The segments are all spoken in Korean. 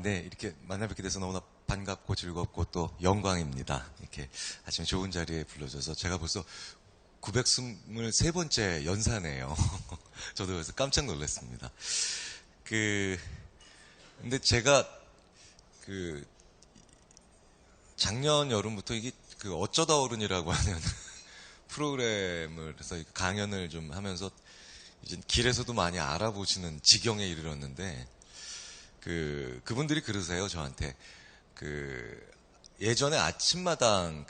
네. 이렇게 만나뵙게 돼서 너무나 반갑고 즐겁고 또 영광입니다. 이렇게 아침에 좋은 자리에 불러줘서 제가 벌써 923번째 연사네요. 저도 그래서 깜짝 놀랐습니다. 근데 제가 작년 여름부터 이게 어쩌다 어른이라고 하는 프로그램을 해서 강연을 좀 하면서 이제 길에서도 많이 알아보시는 지경에 이르렀는데 그분들이 그러세요, 저한테. 예전에 아침마당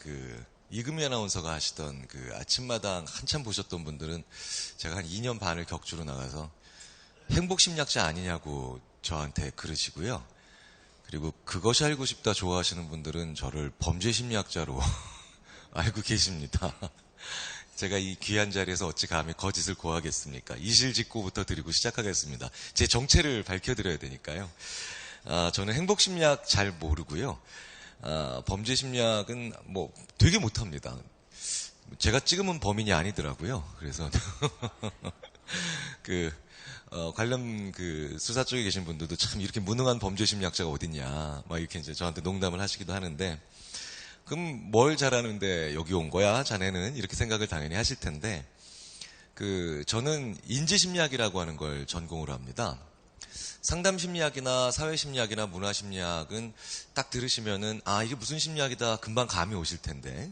이금희 아나운서가 하시던 아침마당 한참 보셨던 분들은 제가 한 2년 반을 격주로 나가서 행복심리학자 아니냐고 저한테 그러시고요. 그리고 그것이 알고 싶다 좋아하시는 분들은 저를 범죄심리학자로 알고 계십니다. 제가 이 귀한 자리에서 어찌 감히 거짓을 고하겠습니까? 이실직고부터 드리고 시작하겠습니다. 제 정체를 밝혀드려야 되니까요. 저는 행복심리학 잘 모르고요. 범죄심리학은 되게 못합니다. 제가 찍으면 범인이 아니더라고요. 그래서 관련 수사 쪽에 계신 분들도 참 이렇게 무능한 범죄심리학자가 어딨냐 막 이렇게 이제 저한테 농담을 하시기도 하는데, 그럼 뭘 잘하는데 여기 온 거야 자네는, 이렇게 생각을 당연히 하실 텐데, 저는 인지심리학이라고 하는 걸 전공으로 합니다. 상담심리학이나 사회심리학이나 문화심리학은 딱 들으시면은 이게 무슨 심리학이다 금방 감이 오실 텐데,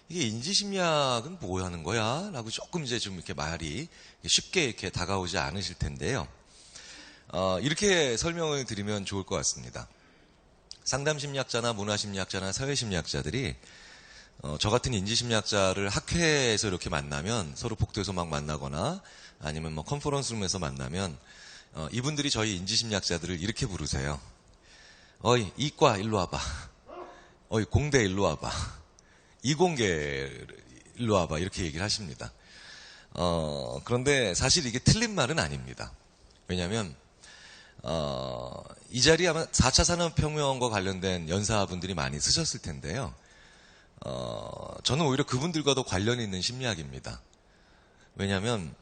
이게 인지심리학은 뭐 하는 거야? 라고 조금 이제 좀 이렇게 말이 쉽게 이렇게 다가오지 않으실 텐데요. 이렇게 설명을 드리면 좋을 것 같습니다. 상담심리학자나 문화심리학자나 사회심리학자들이 저 같은 인지심리학자를 학회에서 이렇게 만나면, 서로 복도에서 막 만나거나 아니면 컨퍼런스룸에서 만나면 이분들이 저희 인지심리학자들을 이렇게 부르세요. 어이 이과 일로 와봐. 어이 공대 일로 와봐. 이공계 일로 와봐. 이렇게 얘기를 하십니다. 그런데 사실 이게 틀린 말은 아닙니다. 왜냐하면 이 자리에 아마 4차 산업혁명과 관련된 연사분들이 많이 쓰셨을 텐데요. 저는 오히려 그분들과도 관련이 있는 심리학입니다. 왜냐하면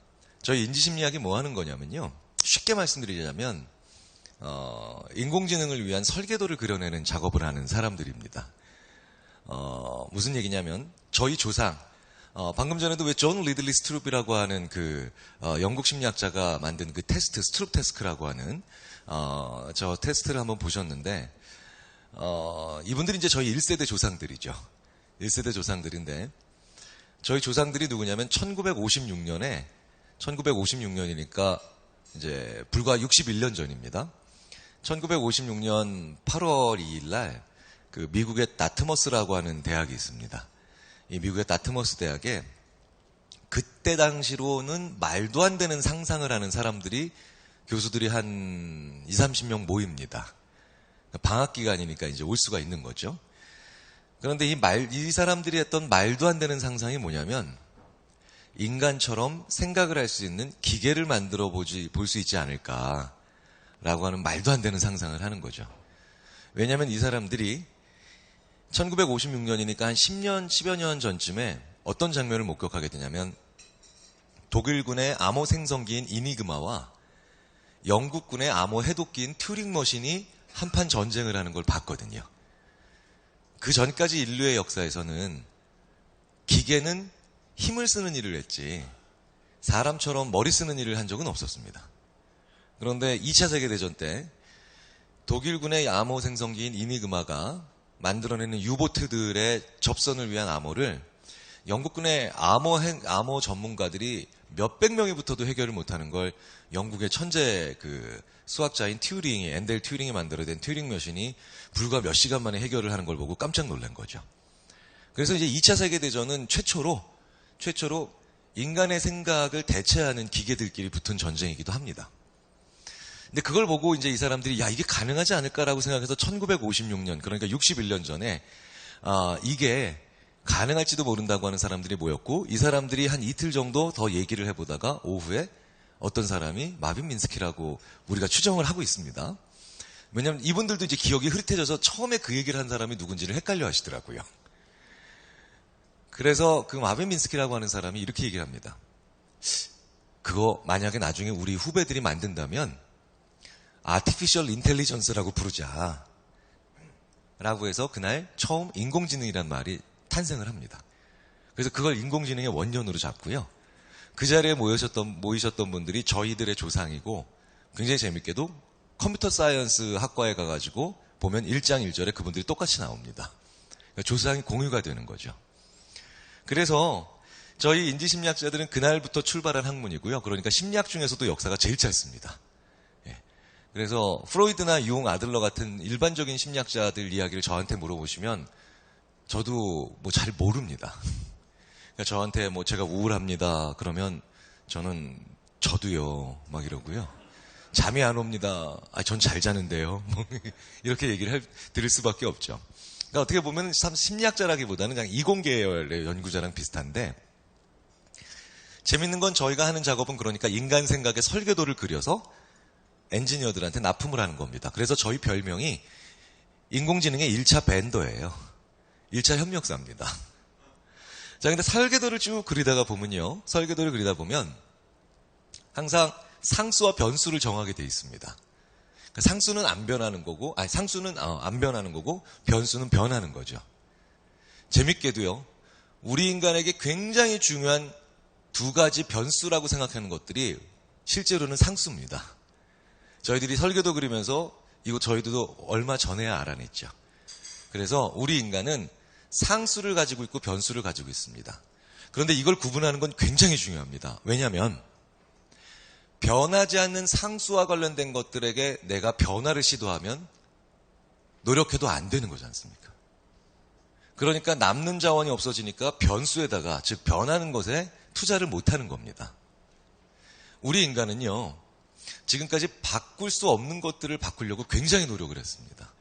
저희 인지심리학이 뭐 하는 거냐면요. 쉽게 말씀드리자면 인공지능을 위한 설계도를 그려내는 작업을 하는 사람들입니다. 무슨 얘기냐면 저희 조상, 방금 전에도 왜 존 리들리 스트룹이라고 하는 영국 심리학자가 만든 테스트, 스트룹 테스트라고 하는 저 테스트를 한번 보셨는데, 이분들이 이제 저희 1세대 조상들이죠. 1세대 조상들인데, 저희 조상들이 누구냐면 1956년이니까 이제 불과 61년 전입니다. 1956년 8월 2일 날 미국의 다트머스라고 하는 대학이 있습니다. 이 미국의 다트머스 대학에 그때 당시로는 말도 안 되는 상상을 하는 사람들이, 교수들이 한 20-30명 모입니다. 방학 기간이니까 이제 올 수가 있는 거죠. 그런데 이 사람들이 했던 말도 안 되는 상상이 뭐냐면, 인간처럼 생각을 할 수 있는 기계를 만들어 볼 수 있지 않을까라고 하는 말도 안 되는 상상을 하는 거죠. 왜냐하면 이 사람들이 1956년이니까 한 10여 년 전쯤에 어떤 장면을 목격하게 되냐면, 독일군의 암호 생성기인 이니그마와 영국군의 암호 해독기인 튜링 머신이 한판 전쟁을 하는 걸 봤거든요. 그 전까지 인류의 역사에서는 기계는 힘을 쓰는 일을 했지 사람처럼 머리 쓰는 일을 한 적은 없었습니다. 그런데 2차 세계대전 때 독일군의 암호 생성기인 이니그마가 만들어내는 유보트들의 접선을 위한 암호를 영국군의 암호 전문가들이 몇백 명이 붙어도 해결을 못하는 걸 영국의 천재 수학자인 엔델 튜링이 만들어낸 튜링 머신이 불과 몇 시간 만에 해결을 하는 걸 보고 깜짝 놀란 거죠. 그래서 이제 2차 세계대전은 최초로 인간의 생각을 대체하는 기계들끼리 붙은 전쟁이기도 합니다. 근데 그걸 보고 이제 이 사람들이 이게 가능하지 않을까라고 생각해서 1956년, 그러니까 61년 전에 이게 가능할지도 모른다고 하는 사람들이 모였고, 이 사람들이 한 이틀 정도 더 얘기를 해보다가 오후에 어떤 사람이 마빈 민스키라고 우리가 추정을 하고 있습니다. 왜냐하면 이분들도 이제 기억이 흐릿해져서 처음에 그 얘기를 한 사람이 누군지를 헷갈려 하시더라고요. 그래서 마빈 민스키라고 하는 사람이 이렇게 얘기를 합니다. 그거 만약에 나중에 우리 후배들이 만든다면 아티피셜 인텔리전스라고 부르자. 라고 해서 그날 처음 인공지능이란 말이 탄생을 합니다. 그래서 그걸 인공지능의 원년으로 잡고요. 그 자리에 모이셨던 분들이 저희들의 조상이고 굉장히 재밌게도 컴퓨터 사이언스 학과에 가가지고 보면 1장 1절에 그분들이 똑같이 나옵니다. 그러니까 조상이 공유가 되는 거죠. 그래서 저희 인지심리학자들은 그날부터 출발한 학문이고요. 그러니까 심리학 중에서도 역사가 제일 짧습니다. 예. 그래서 프로이드나 융, 아들러 같은 일반적인 심리학자들 이야기를 저한테 물어보시면 저도 뭐 잘 모릅니다. 그러니까 저한테 뭐 제가 우울합니다. 그러면 저는 저도요. 막 이러고요. 잠이 안 옵니다. 전 잘 자는데요. 뭐 이렇게 얘기를 들을 수밖에 없죠. 그러니까 어떻게 보면 참 심리학자라기보다는 그냥 이공계열의 연구자랑 비슷한데 재밌는 건 저희가 하는 작업은 그러니까 인간 생각의 설계도를 그려서 엔지니어들한테 납품을 하는 겁니다. 그래서 저희 별명이 인공지능의 1차 벤더예요. 1차 협력사입니다. 자, 근데 설계도를 쭉 그리다가 보면요. 설계도를 그리다 보면 항상 상수와 변수를 정하게 돼 있습니다. 그러니까 상수는 안 변하는 거고, 상수는 안 변하는 거고, 변수는 변하는 거죠. 재밌게도요. 우리 인간에게 굉장히 중요한 두 가지 변수라고 생각하는 것들이 실제로는 상수입니다. 저희들이 설계도 그리면서 이거 저희도 얼마 전에야 알아냈죠. 그래서 우리 인간은 상수를 가지고 있고 변수를 가지고 있습니다. 그런데 이걸 구분하는 건 굉장히 중요합니다. 왜냐하면 변하지 않는 상수와 관련된 것들에게 내가 변화를 시도하면 노력해도 안 되는 거지 않습니까? 그러니까 남는 자원이 없어지니까 변수에다가, 즉 변하는 것에 투자를 못하는 겁니다. 우리 인간은요, 지금까지 바꿀 수 없는 것들을 바꾸려고 굉장히 노력을 했습니다.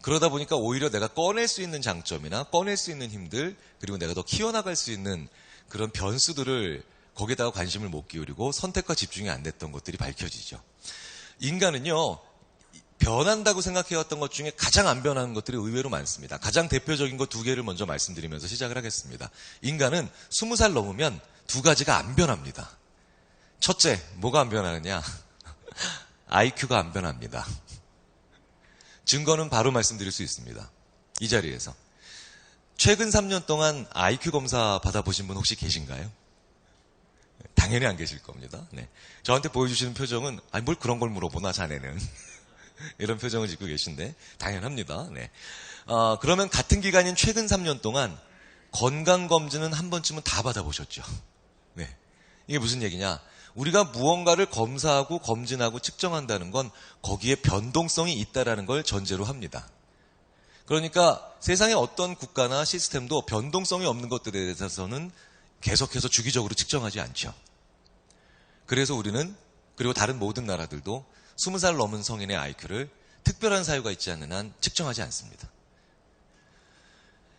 그러다 보니까 오히려 내가 꺼낼 수 있는 장점이나 꺼낼 수 있는 힘들, 그리고 내가 더 키워나갈 수 있는 그런 변수들을 거기에다가 관심을 못 기울이고 선택과 집중이 안 됐던 것들이 밝혀지죠. 인간은요, 변한다고 생각해왔던 것 중에 가장 안 변하는 것들이 의외로 많습니다. 가장 대표적인 것 두 개를 먼저 말씀드리면서 시작을 하겠습니다. 인간은 20살 넘으면 두 가지가 안 변합니다. 첫째, 뭐가 안 변하느냐? IQ가 안 변합니다. 증거는 바로 말씀드릴 수 있습니다. 이 자리에서. 최근 3년 동안 IQ 검사 받아보신 분 혹시 계신가요? 당연히 안 계실 겁니다. 네. 저한테 보여주시는 표정은 뭘 그런 걸 물어보나 자네는. 이런 표정을 짓고 계신데 당연합니다. 네. 그러면 같은 기간인 최근 3년 동안 건강검진은 한 번쯤은 다 받아보셨죠. 네. 이게 무슨 얘기냐? 우리가 무언가를 검사하고 검진하고 측정한다는 건 거기에 변동성이 있다라는 걸 전제로 합니다. 그러니까 세상의 어떤 국가나 시스템도 변동성이 없는 것들에 대해서는 계속해서 주기적으로 측정하지 않죠. 그래서 우리는, 그리고 다른 모든 나라들도 20살 넘은 성인의 IQ를 특별한 사유가 있지 않는 한 측정하지 않습니다.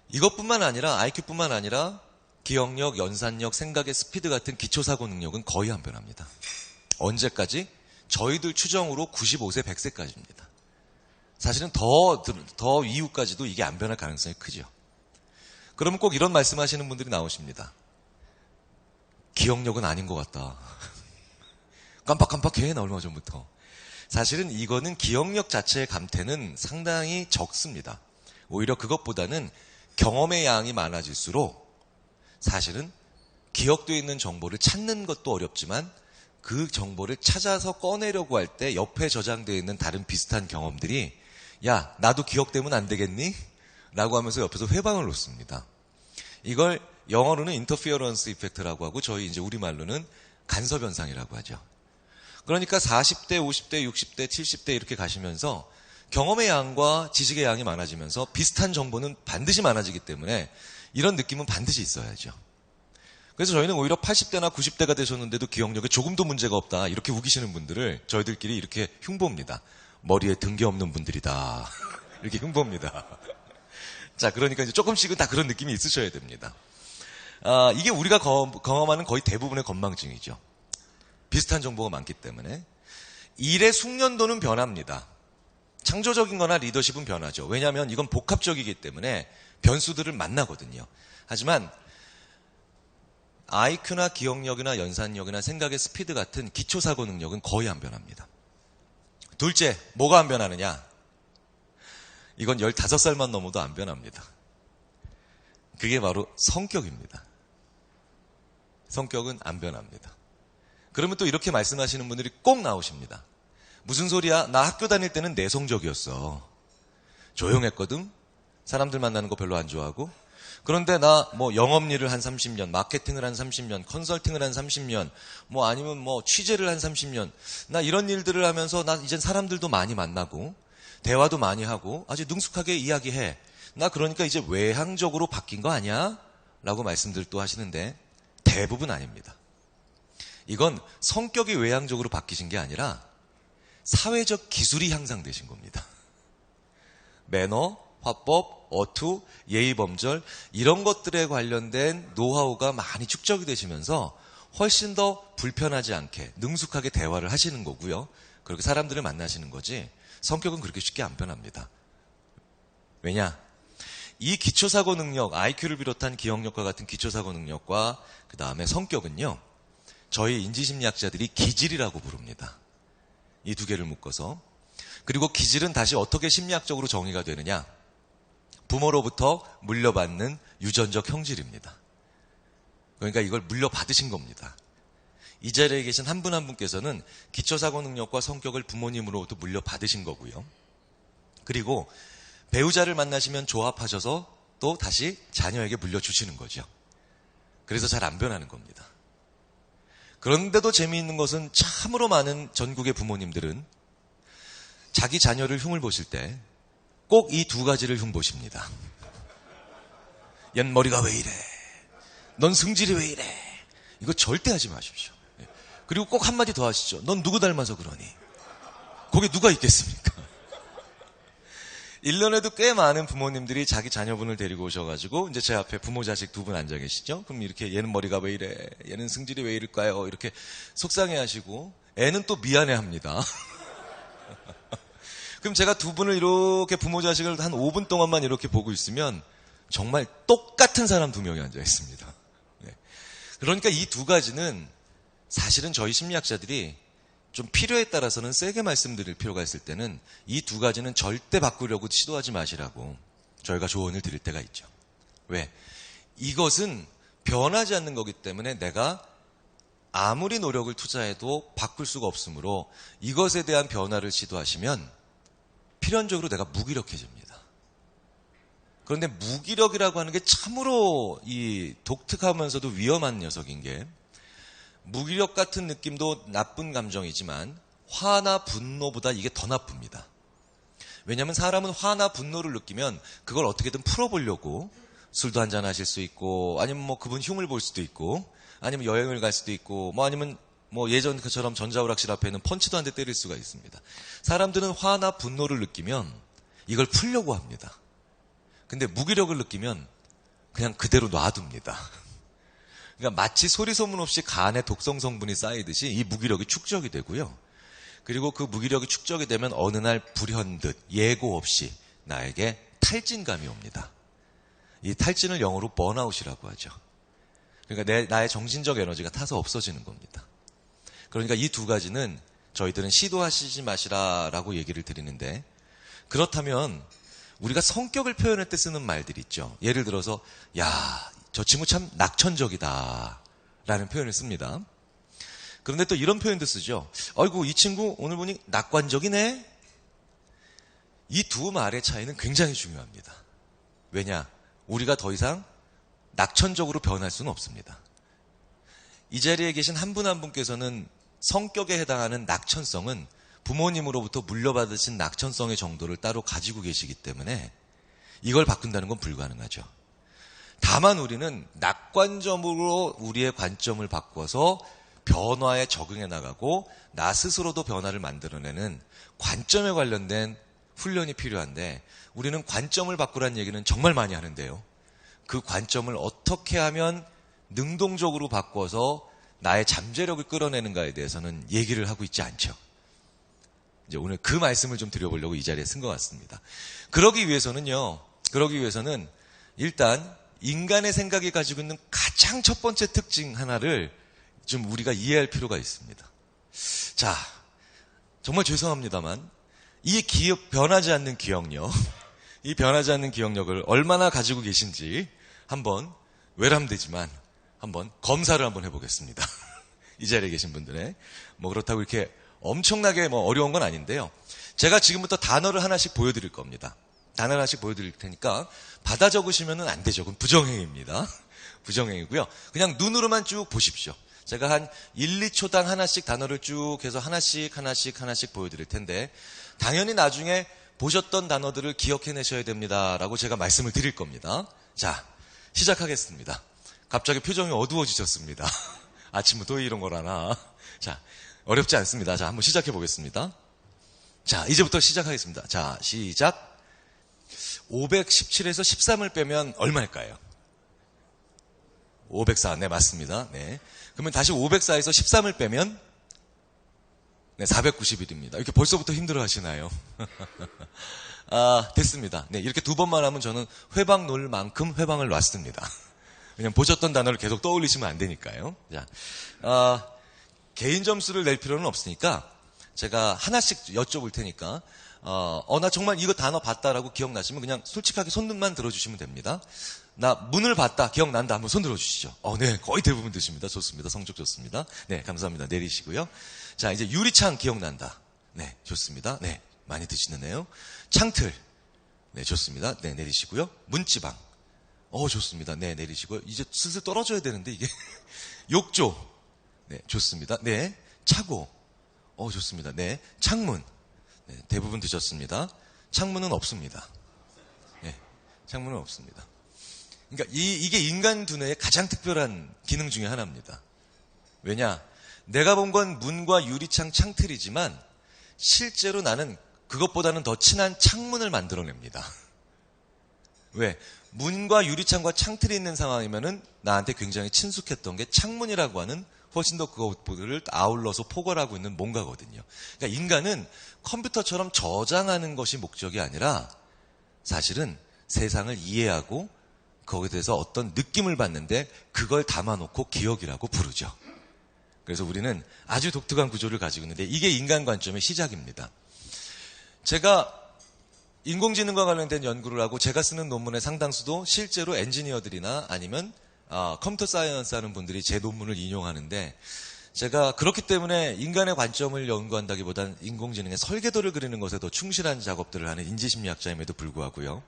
이것뿐만 아니라, IQ뿐만 아니라 기억력, 연산력, 생각의 스피드 같은 기초사고 능력은 거의 안 변합니다. 언제까지? 저희들 추정으로 95세, 100세까지입니다. 사실은 더 이후까지도 이게 안 변할 가능성이 크죠. 그러면 꼭 이런 말씀하시는 분들이 나오십니다. 기억력은 아닌 것 같다. 깜빡깜빡해, 나 얼마 전부터. 사실은 이거는 기억력 자체의 감퇴는 상당히 적습니다. 오히려 그것보다는 경험의 양이 많아질수록 사실은 기억되어 있는 정보를 찾는 것도 어렵지만 그 정보를 찾아서 꺼내려고 할 때 옆에 저장되어 있는 다른 비슷한 경험들이 야, 나도 기억되면 안 되겠니? 라고 하면서 옆에서 회방을 놓습니다. 이걸 영어로는 인터피어런스 이펙트라고 하고 저희 이제 우리말로는 간섭현상이라고 하죠. 그러니까 40대, 50대, 60대, 70대 이렇게 가시면서 경험의 양과 지식의 양이 많아지면서 비슷한 정보는 반드시 많아지기 때문에 이런 느낌은 반드시 있어야죠. 그래서 저희는 오히려 80대나 90대가 되셨는데도 기억력에 조금도 문제가 없다 이렇게 우기시는 분들을 저희들끼리 이렇게 흉보입니다. 머리에 등 게 없는 분들이다. 이렇게 흉보입니다. 자, 그러니까 이제 조금씩은 다 그런 느낌이 있으셔야 됩니다. 이게 우리가 경험하는 거의 대부분의 건망증이죠. 비슷한 정보가 많기 때문에. 일의 숙련도는 변합니다. 창조적인 거나 리더십은 변하죠. 왜냐하면 이건 복합적이기 때문에 변수들을 만나거든요. 하지만 IQ나 기억력이나 연산력이나 생각의 스피드 같은 기초사고 능력은 거의 안 변합니다. 둘째, 뭐가 안 변하느냐? 이건 15살만 넘어도 안 변합니다. 그게 바로 성격입니다. 성격은 안 변합니다. 그러면 또 이렇게 말씀하시는 분들이 꼭 나오십니다. 무슨 소리야? 나 학교 다닐 때는 내성적이었어. 조용했거든? 사람들 만나는 거 별로 안 좋아하고. 그런데 나 뭐 영업일을 한 30년, 마케팅을 한 30년, 컨설팅을 한 30년, 뭐 아니면 뭐 취재를 한 30년. 나 이런 일들을 하면서 나 이젠 사람들도 많이 만나고, 대화도 많이 하고, 아주 능숙하게 이야기해. 나 그러니까 이제 외향적으로 바뀐 거 아니야? 라고 말씀들 또 하시는데 대부분 아닙니다. 이건 성격이 외향적으로 바뀌신 게 아니라 사회적 기술이 향상되신 겁니다. 매너, 화법, 어투, 예의범절 이런 것들에 관련된 노하우가 많이 축적이 되시면서 훨씬 더 불편하지 않게 능숙하게 대화를 하시는 거고요. 그렇게 사람들을 만나시는 거지 성격은 그렇게 쉽게 안 변합니다. 왜냐? 이 기초사고 능력, IQ를 비롯한 기억력과 같은 기초사고 능력과 그 다음에 성격은요. 저희 인지심리학자들이 기질이라고 부릅니다. 이 두 개를 묶어서. 그리고 기질은 다시 어떻게 심리학적으로 정의가 되느냐. 부모로부터 물려받는 유전적 형질입니다. 그러니까 이걸 물려받으신 겁니다. 이 자리에 계신 한 분 한 분께서는 기초사고 능력과 성격을 부모님으로부터 물려받으신 거고요. 그리고 배우자를 만나시면 조합하셔서 또 다시 자녀에게 물려주시는 거죠. 그래서 잘 안 변하는 겁니다. 그런데도 재미있는 것은 참으로 많은 전국의 부모님들은 자기 자녀를 흉을 보실 때 꼭 이 두 가지를 흉보십니다. 얜 머리가 왜 이래? 넌 승질이 왜 이래? 이거 절대 하지 마십시오. 그리고 꼭 한마디 더 하시죠. 넌 누구 닮아서 그러니? 거기 누가 있겠습니까? 1년에도 꽤 많은 부모님들이 자기 자녀분을 데리고 오셔가지고 이제 제 앞에 부모 자식 두 분 앉아 계시죠. 그럼 이렇게 얘는 머리가 왜 이래? 얘는 승질이 왜 이럴까요? 이렇게 속상해하시고 애는 또 미안해합니다. 그럼 제가 두 분을 이렇게 부모 자식을 한 5분 동안만 이렇게 보고 있으면 정말 똑같은 사람 두 명이 앉아 있습니다. 네. 그러니까 이 두 가지는 사실은 저희 심리학자들이 좀 필요에 따라서는 세게 말씀드릴 필요가 있을 때는 이 두 가지는 절대 바꾸려고 시도하지 마시라고 저희가 조언을 드릴 때가 있죠. 왜? 이것은 변하지 않는 거기 때문에 내가 아무리 노력을 투자해도 바꿀 수가 없으므로 이것에 대한 변화를 시도하시면 필연적으로 내가 무기력해집니다. 그런데 무기력이라고 하는 게 참으로 이 독특하면서도 위험한 녀석인 게 무기력 같은 느낌도 나쁜 감정이지만 화나 분노보다 이게 더 나쁩니다. 왜냐하면 사람은 화나 분노를 느끼면 그걸 어떻게든 풀어보려고 술도 한잔 하실 수 있고 아니면 뭐 그분 흉을 볼 수도 있고 아니면 여행을 갈 수도 있고 뭐 아니면 뭐 예전 그처럼 전자오락실 앞에 있는 펀치도 한 대 때릴 수가 있습니다. 사람들은 화나 분노를 느끼면 이걸 풀려고 합니다. 근데 무기력을 느끼면 그냥 그대로 놔둡니다. 그러니까 마치 소리 소문 없이 간에 독성 성분이 쌓이듯이 이 무기력이 축적이 되고요. 그리고 그 무기력이 축적이 되면 어느 날 불현듯 예고 없이 나에게 탈진감이 옵니다. 이 탈진을 영어로 번아웃이라고 하죠. 그러니까 나의 정신적 에너지가 타서 없어지는 겁니다. 그러니까 이 두 가지는 저희들은 시도하시지 마시라라고 얘기를 드리는데 그렇다면 우리가 성격을 표현할 때 쓰는 말들이 있죠. 예를 들어서 야, 저 친구 참 낙천적이다 라는 표현을 씁니다. 그런데 또 이런 표현도 쓰죠. 아이고 이 친구 오늘 보니 낙관적이네. 이 두 말의 차이는 굉장히 중요합니다. 왜냐? 우리가 더 이상 낙천적으로 변할 수는 없습니다. 이 자리에 계신 한 분 한 분께서는 성격에 해당하는 낙천성은 부모님으로부터 물려받으신 낙천성의 정도를 따로 가지고 계시기 때문에 이걸 바꾼다는 건 불가능하죠. 다만 우리는 낙관점으로 우리의 관점을 바꿔서 변화에 적응해 나가고 나 스스로도 변화를 만들어내는 관점에 관련된 훈련이 필요한데 우리는 관점을 바꾸라는 얘기는 정말 많이 하는데요. 그 관점을 어떻게 하면 능동적으로 바꿔서 나의 잠재력을 끌어내는가에 대해서는 얘기를 하고 있지 않죠. 이제 오늘 그 말씀을 좀 드려보려고 이 자리에 쓴 것 같습니다. 그러기 위해서는 일단 인간의 생각이 가지고 있는 가장 첫 번째 특징 하나를 좀 우리가 이해할 필요가 있습니다. 자, 정말 죄송합니다만 이 변하지 않는 기억력, 이 변하지 않는 기억력을 얼마나 가지고 계신지 한번 외람되지만 한번 검사를 한번 해보겠습니다. 이 자리에 계신 분들의 뭐 그렇다고 이렇게 엄청나게 뭐 어려운 건 아닌데요. 제가 지금부터 단어를 하나씩 보여드릴 겁니다. 단어를 하나씩 보여드릴 테니까 받아 적으시면 안 되죠. 그건 부정행위입니다. 부정행위고요. 그냥 눈으로만 쭉 보십시오. 제가 한 1, 2초당 하나씩 단어를 쭉 해서 하나씩 보여드릴 텐데 당연히 나중에 보셨던 단어들을 기억해내셔야 됩니다라고 제가 말씀을 드릴 겁니다. 자, 시작하겠습니다. 갑자기 표정이 어두워지셨습니다. 아침부터 이런 거라나. 자, 어렵지 않습니다. 자, 한번 시작해 보겠습니다. 자, 이제부터 시작하겠습니다. 자, 시작. 517에서 13을 빼면 얼마일까요? 504. 네, 맞습니다. 네. 그러면 다시 504에서 13을 빼면 네, 491입니다. 이렇게 벌써부터 힘들어 하시나요? 아, 됐습니다. 네, 이렇게 두 번만 하면 저는 회방 놓을 만큼 회방을 놨습니다. 왜냐면 보셨던 단어를 계속 떠올리시면 안 되니까요. 자, 개인 점수를 낼 필요는 없으니까 제가 하나씩 여쭤볼 테니까 나 정말 이거 단어 봤다라고 기억나시면 그냥 솔직하게 손만 들어주시면 됩니다. 나 문을 봤다, 기억난다 한번 손 들어주시죠. 네, 거의 대부분 드십니다. 좋습니다. 성적 좋습니다. 네, 감사합니다. 내리시고요. 자, 이제 유리창 기억난다. 네, 좋습니다. 네, 많이 드시네요. 창틀. 네, 좋습니다. 네, 내리시고요. 문지방. 좋습니다. 네, 내리시고요. 이제 슬슬 떨어져야 되는데 이게 욕조. 네, 좋습니다. 네, 차고. 좋습니다. 네, 창문. 네, 대부분 드셨습니다. 창문은 없습니다. 네, 창문은 없습니다. 그러니까 이게 인간 두뇌의 가장 특별한 기능 중에 하나입니다. 왜냐? 내가 본 건 문과 유리창 창틀이지만 실제로 나는 그것보다는 더 친한 창문을 만들어냅니다. 왜? 문과 유리창과 창틀이 있는 상황이면은 나한테 굉장히 친숙했던 게 창문이라고 하는 훨씬 더 그것들을 아울러서 포괄하고 있는 뭔가거든요. 그러니까 인간은 컴퓨터처럼 저장하는 것이 목적이 아니라 사실은 세상을 이해하고 거기에 대해서 어떤 느낌을 받는데 그걸 담아놓고 기억이라고 부르죠. 그래서 우리는 아주 독특한 구조를 가지고 있는데 이게 인간 관점의 시작입니다. 제가 인공지능과 관련된 연구를 하고 제가 쓰는 논문의 상당수도 실제로 엔지니어들이나 아니면 컴퓨터 사이언스 하는 분들이 제 논문을 인용하는데 제가 그렇기 때문에 인간의 관점을 연구한다기보다는 인공지능의 설계도를 그리는 것에 더 충실한 작업들을 하는 인지심리학자임에도 불구하고요.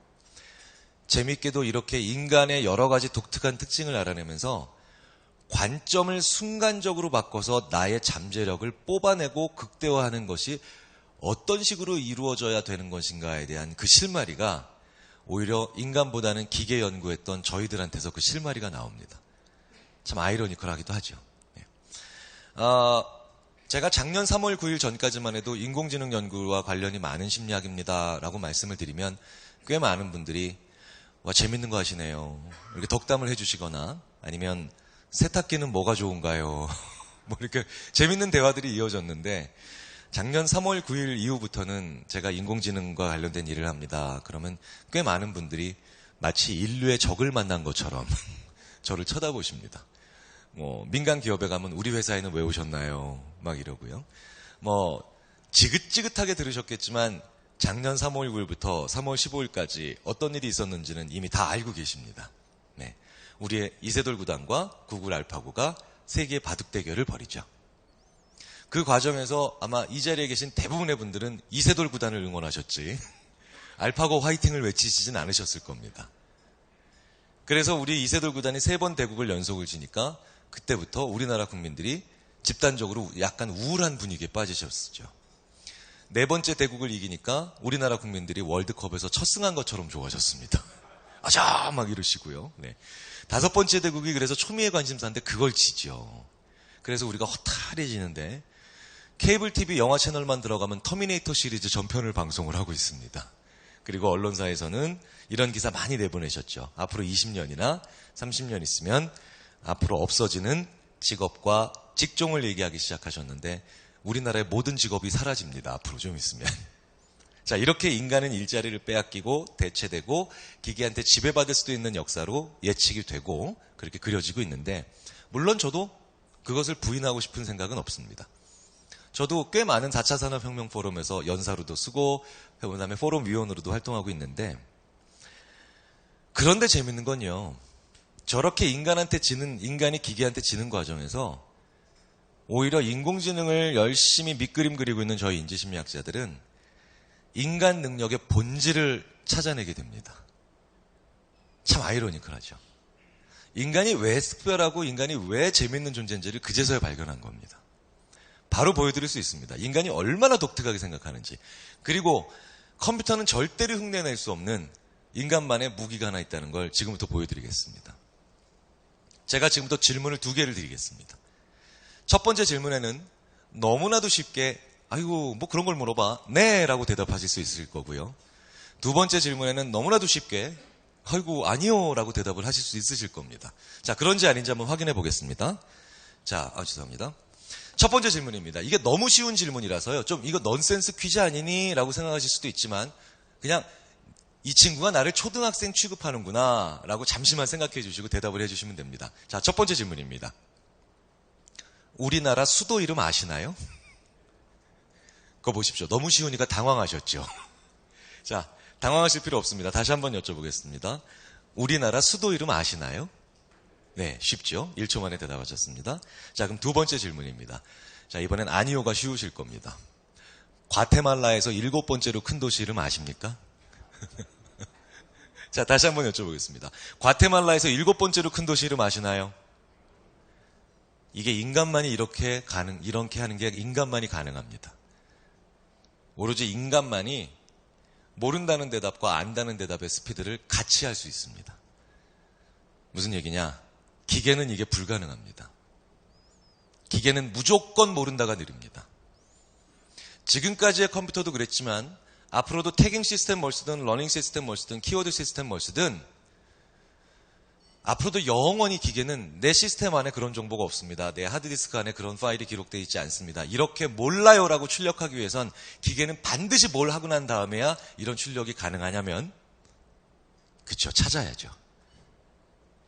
재미있게도 이렇게 인간의 여러 가지 독특한 특징을 알아내면서 관점을 순간적으로 바꿔서 나의 잠재력을 뽑아내고 극대화하는 것이 어떤 식으로 이루어져야 되는 것인가에 대한 그 실마리가 오히려 인간보다는 기계 연구했던 저희들한테서 그 실마리가 나옵니다. 참 아이러니컬하기도 하죠. 네. 제가 작년 3월 9일 전까지만 해도 인공지능 연구와 관련이 많은 심리학입니다 라고 말씀을 드리면 꽤 많은 분들이 와, 재밌는 거 하시네요. 이렇게 덕담을 해주시거나 아니면 세탁기는 뭐가 좋은가요? 뭐 이렇게 재밌는 대화들이 이어졌는데 작년 3월 9일 이후부터는 제가 인공지능과 관련된 일을 합니다. 그러면 꽤 많은 분들이 마치 인류의 적을 만난 것처럼 저를 쳐다보십니다. 뭐 민간 기업에 가면 우리 회사에는 왜 오셨나요? 막 이러고요. 뭐 지긋지긋하게 들으셨겠지만 작년 3월 9일부터 3월 15일까지 어떤 일이 있었는지는 이미 다 알고 계십니다. 네. 우리의 이세돌 구단과 구글 알파고가 세계 바둑 대결을 벌이죠. 그 과정에서 아마 이 자리에 계신 대부분의 분들은 이세돌 구단을 응원하셨지 알파고 화이팅을 외치시진 않으셨을 겁니다. 그래서 우리 이세돌 구단이 3번 대국을 연속을 지니까 그때부터 우리나라 국민들이 집단적으로 약간 우울한 분위기에 빠지셨죠. 4번째 대국을 이기니까 우리나라 국민들이 월드컵에서 첫 승한 것처럼 좋아졌습니다. 아자 막 이러시고요. 네. 5번째 대국이 그래서 초미의 관심사인데 그걸 지죠. 그래서 우리가 허탈해지는데 케이블 TV 영화 채널만 들어가면 터미네이터 시리즈 전편을 방송을 하고 있습니다. 그리고 언론사에서는 이런 기사 많이 내보내셨죠. 앞으로 20년이나 30년 있으면 앞으로 없어지는 직업과 직종을 얘기하기 시작하셨는데 우리나라의 모든 직업이 사라집니다. 앞으로 좀 있으면. 자, 이렇게 인간은 일자리를 빼앗기고 대체되고 기계한테 지배받을 수도 있는 역사로 예측이 되고 그렇게 그려지고 있는데 물론 저도 그것을 부인하고 싶은 생각은 없습니다. 저도 꽤 많은 4차 산업혁명 포럼에서 연사로도 쓰고 그다음에 포럼 위원으로도 활동하고 있는데, 그런데 재밌는 건요, 저렇게 인간이 기계한테 지는 과정에서 오히려 인공지능을 열심히 밑그림 그리고 있는 저희 인지심리학자들은 인간 능력의 본질을 찾아내게 됩니다. 참 아이러니컬하죠. 인간이 왜 특별하고 인간이 왜 재밌는 존재인지를 그제서야 발견한 겁니다. 바로 보여드릴 수 있습니다. 인간이 얼마나 독특하게 생각하는지. 그리고 컴퓨터는 절대로 흉내낼 수 없는 인간만의 무기가 하나 있다는 걸 지금부터 보여드리겠습니다. 제가 지금부터 질문을 2개를 드리겠습니다. 첫 번째 질문에는 너무나도 쉽게 아이고 뭐 그런 걸 물어봐 네 라고 대답하실 수 있을 거고요. 두 번째 질문에는 너무나도 쉽게 아이고 아니요 라고 대답을 하실 수 있으실 겁니다. 자, 그런지 아닌지 한번 확인해 보겠습니다. 자, 죄송합니다. 첫 번째 질문입니다. 이게 너무 쉬운 질문이라서요, 좀 이거 넌센스 퀴즈 아니니? 라고 생각하실 수도 있지만 그냥 이 친구가 나를 초등학생 취급하는구나 라고 잠시만 생각해 주시고 대답을 해 주시면 됩니다. 자, 첫 번째 질문입니다. 우리나라 수도 이름 아시나요? 그거 보십시오. 너무 쉬우니까 당황하셨죠? 자, 당황하실 필요 없습니다. 다시 한번 여쭤보겠습니다. 우리나라 수도 이름 아시나요? 네, 쉽죠? 1초 만에 대답하셨습니다. 자, 그럼 두 번째 질문입니다. 자, 이번엔 아니오가 쉬우실 겁니다. 과테말라에서 7번째로 큰 도시 이름 아십니까? 자, 다시 한번 여쭤보겠습니다. 과테말라에서 7번째로 큰 도시 이름 아시나요? 이게 인간만이 이렇게 하는 게 인간만이 가능합니다. 오로지 인간만이 모른다는 대답과 안다는 대답의 스피드를 같이 할 수 있습니다. 무슨 얘기냐? 기계는 이게 불가능합니다. 기계는 무조건 모른다가 느립니다. 지금까지의 컴퓨터도 그랬지만 앞으로도 태깅 시스템 뭘 쓰든 러닝 시스템 뭘 쓰든 키워드 시스템 뭘 쓰든 앞으로도 영원히 기계는 내 시스템 안에 그런 정보가 없습니다. 내 하드디스크 안에 그런 파일이 기록되어 있지 않습니다. 이렇게 몰라요라고 출력하기 위해선 기계는 반드시 뭘 하고 난 다음에야 이런 출력이 가능하냐면, 그쵸, 찾아야죠.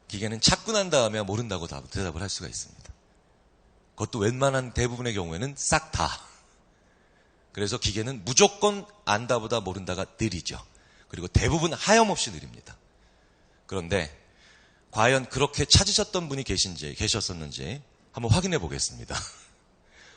기계는 찾고 난 다음에야 모른다고 대답을 할 수가 있습니다. 그것도 웬만한 대부분의 경우에는 싹 다. 그래서 기계는 무조건 안다보다 모른다가 느리죠. 그리고 대부분 하염없이 느립니다. 그런데 과연 그렇게 찾으셨던 분이 계셨었는지 한번 확인해 보겠습니다.